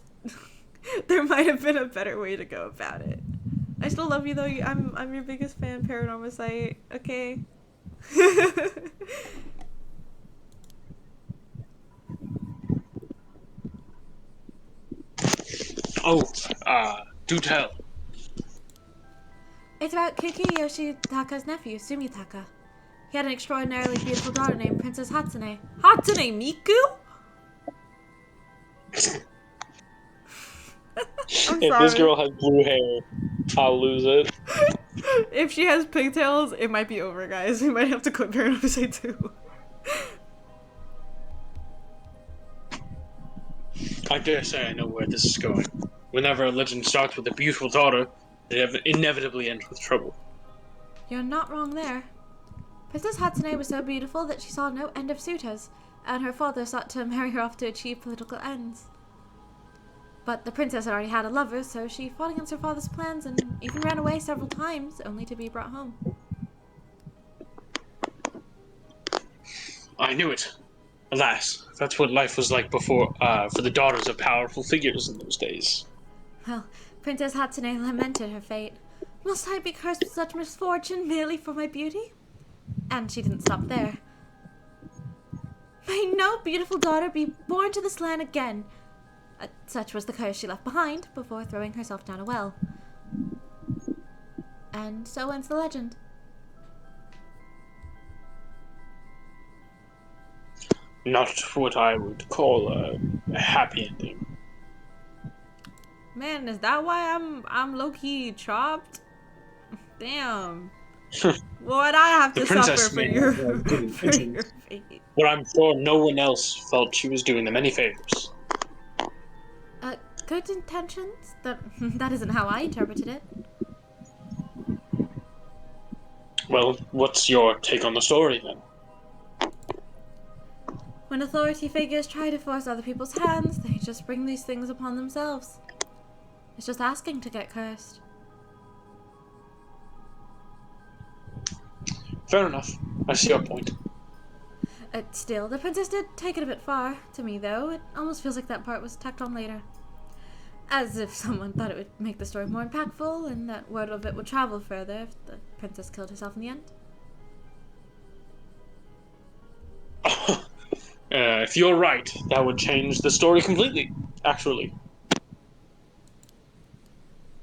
there might have been a better way to go about it. I still love you, though. I'm your biggest fan, Paranormasight, okay? Oh, do tell. It's about Kiki Yoshitaka's nephew, Sumitaka. He had an extraordinarily beautiful daughter named Princess Hatsune. Hatsune Miku? I'm If sorry. this girl has blue hair, I'll lose it. If she has pigtails, it might be over, guys. We might have to quit Paranormasight too. I dare say I know where this is going. Whenever a legend starts with a beautiful daughter, it inevitably ends with trouble. You're not wrong there. Princess Hatsune was so beautiful that she saw no end of suitors, and her father sought to marry her off to achieve political ends. But the princess had already had a lover, so she fought against her father's plans and even ran away several times, only to be brought home. I knew it. Alas, that's what life was like before, for the daughters of powerful figures in those days. Well, Princess Hatsune lamented her fate. Must I be cursed with such misfortune merely for my beauty? And she didn't stop there. May no beautiful daughter be born to this land again. Such was the curse she left behind before throwing herself down a well. And so ends the legend. Not what I would call a happy ending. Man, is that why I'm low-key chopped? Damn. What'd I have The to princess suffer for may your, have good for your intentions, fate? but I'm sure no one else felt she was doing them any favors. Good intentions? That isn't how I interpreted it. Well, what's your take on the story then? When authority figures try to force other people's hands, they just bring these things upon themselves. It's just asking to get cursed. Fair enough. I see your point. Still, the princess did take it a bit far. To me, though, it almost feels like that part was tacked on later. As if someone thought it would make the story more impactful, and that word of it would travel further if the princess killed herself in the end. If you're right, that would change the story completely, actually.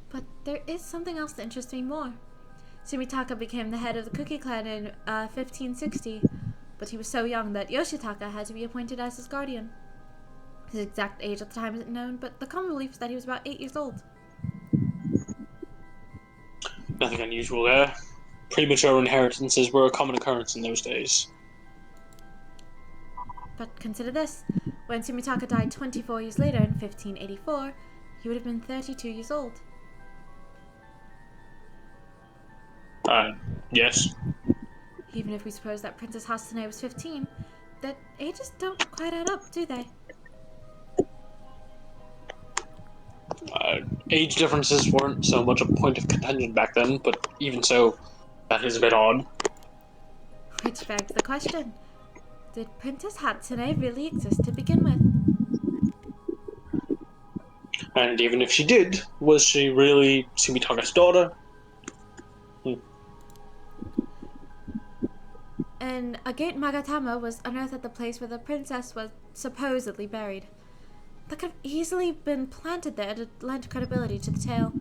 But there is something else that interests me more. Sumitaka became the head of the Cookie Clan in 1560, but he was so young that Yoshitaka had to be appointed as his guardian. His exact age at the time isn't known, but the common belief is that he was about 8 years old. Nothing unusual there. Premature inheritances were a common occurrence in those days. But consider this. When Sumitaka died 24 years later in 1584, he would have been 32 years old. Yes. Even if we suppose that Princess Hatsune was 15, that ages don't quite add up, do they? Age differences weren't so much a point of contention back then, but even so, that is a bit odd. Which begs the question. Did Princess Hatsune really exist to begin with? And even if she did, was she really Sumitaga's daughter? An agate Magatama was unearthed at the place where the princess was supposedly buried. That could have easily been planted there to lend credibility to the tale.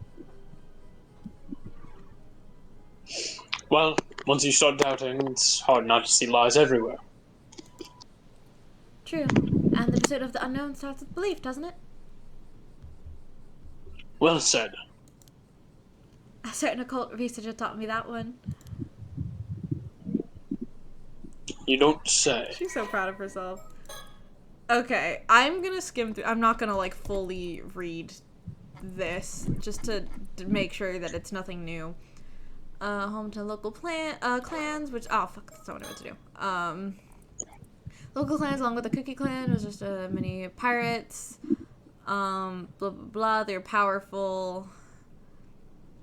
Well, once you start doubting, it's hard not to see lies everywhere. True. And the pursuit of the unknown starts with belief, doesn't it? Well said. A certain occult researcher taught me that one. You don't say. She's so proud of herself. Okay, I'm gonna skim through. I'm not gonna like fully read this just to make sure that it's nothing new. Home to local clans, which fuck, that's not what I meant to do. Local clans along with the Cookie Clan was just many pirates. Blah blah blah. They're powerful.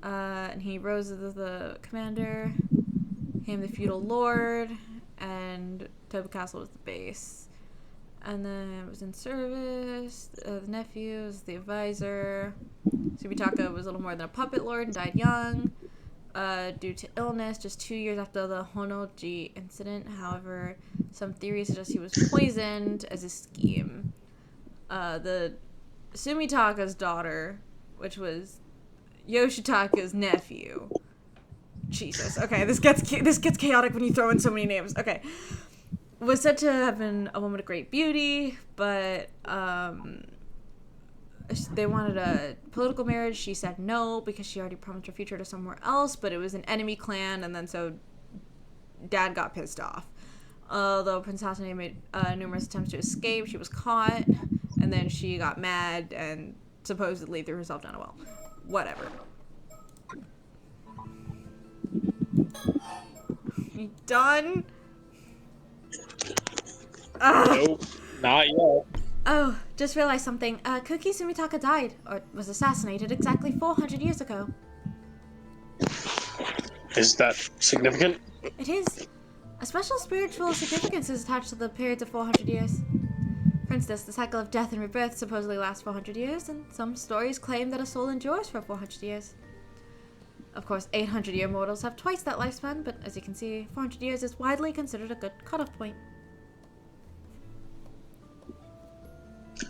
And he rose as the commander, became the feudal lord, and Toba Castle was the base. And then it was in service. The nephew was the advisor. Sumitaka was a little more than a puppet lord and died young due to illness just 2 years after the Honoji incident. However, some theories suggest he was poisoned as a scheme. The Sumitaka's daughter, which was Yoshitaka's nephew, Jesus. Okay, this gets chaotic when you throw in so many names. Okay. Was said to have been a woman of great beauty, but they wanted a political marriage. She said no because she already promised her future to somewhere else, but it was an enemy clan, and then so Dad got pissed off. Although Prince Hassan made numerous attempts to escape, she was caught, and then she got mad and supposedly threw herself down a well. Whatever. You done? Nope, not yet. Oh, just realized something. Kuki Sumitaka died, or was assassinated, exactly 400 years ago. Is that significant? It is. A special spiritual significance is attached to the periods of 400 years. For instance, the cycle of death and rebirth supposedly lasts 400 years, and some stories claim that a soul endures for 400 years. Of course, 800-year mortals have twice that lifespan, but as you can see, 400 years is widely considered a good cutoff point.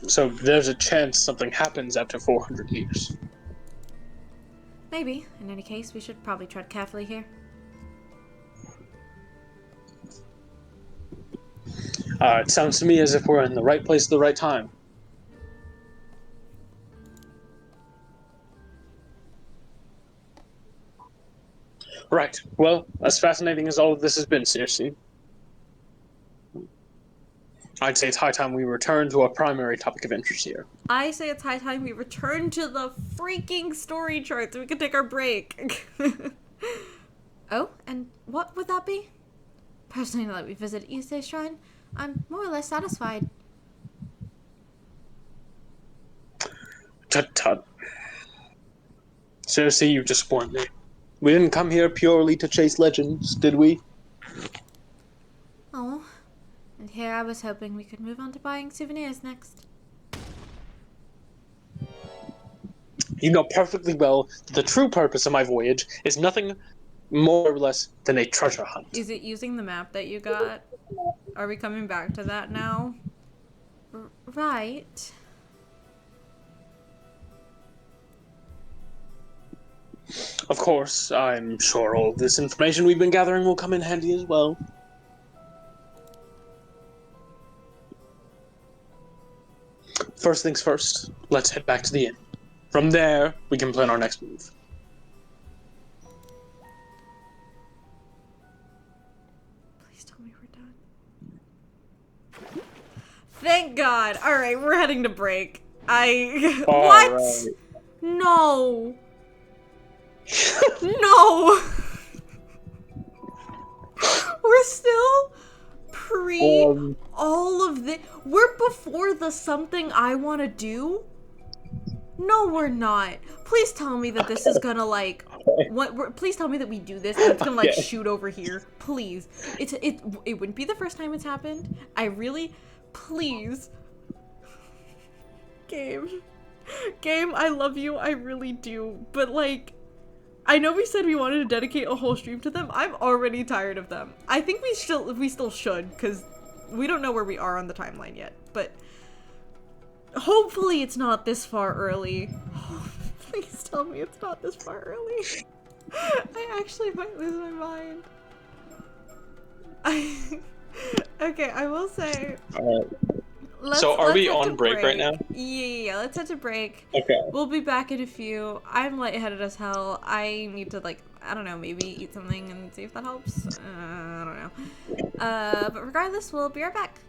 So there's a chance something happens after 400 years. Maybe. In any case, we should probably tread carefully here. It sounds to me as if we're in the right place at the right time. Right. Well, as fascinating as all of this has been, seriously, I'd say it's high time we return to our primary topic of interest here. I say it's high time we return to the freaking story chart so we can take our break. Oh, and what would that be? Personally, now that we visit Issei Shrine, I'm more or less satisfied. Tut tut. Seriously, you disappoint me. We didn't come here purely to chase legends, did we? Oh, and here I was hoping we could move on to buying souvenirs next. You know perfectly well that the true purpose of my voyage is nothing more or less than a treasure hunt. Is it using the map that you got? Are we coming back to that now? Right. Of course, I'm sure all this information we've been gathering will come in handy as well. First things first, let's head back to the inn. From there, we can plan our next move. Please tell me we're done. Thank God. All right, we're heading to break. What? Right. No. No. We're still all of this. We're before the something I want to do. No, we're not. Please tell me that this is gonna like. Please tell me that we do this and it's gonna like shoot over here. Please. It wouldn't be the first time it's happened. Please. Game, I love you. I really do. But like, I know we said we wanted to dedicate a whole stream to them. I'm already tired of them. I think we still should, because we don't know where we are on the timeline yet. But hopefully it's not this far early. Please tell me it's not this far early. I actually might lose my mind. Okay, I will say. So are we on break right now? Yeah, let's head to break. Okay. We'll be back in a few. I'm lightheaded as hell. I need to, like, I don't know, maybe eat something and see if that helps. I don't know. But regardless, we'll be right back.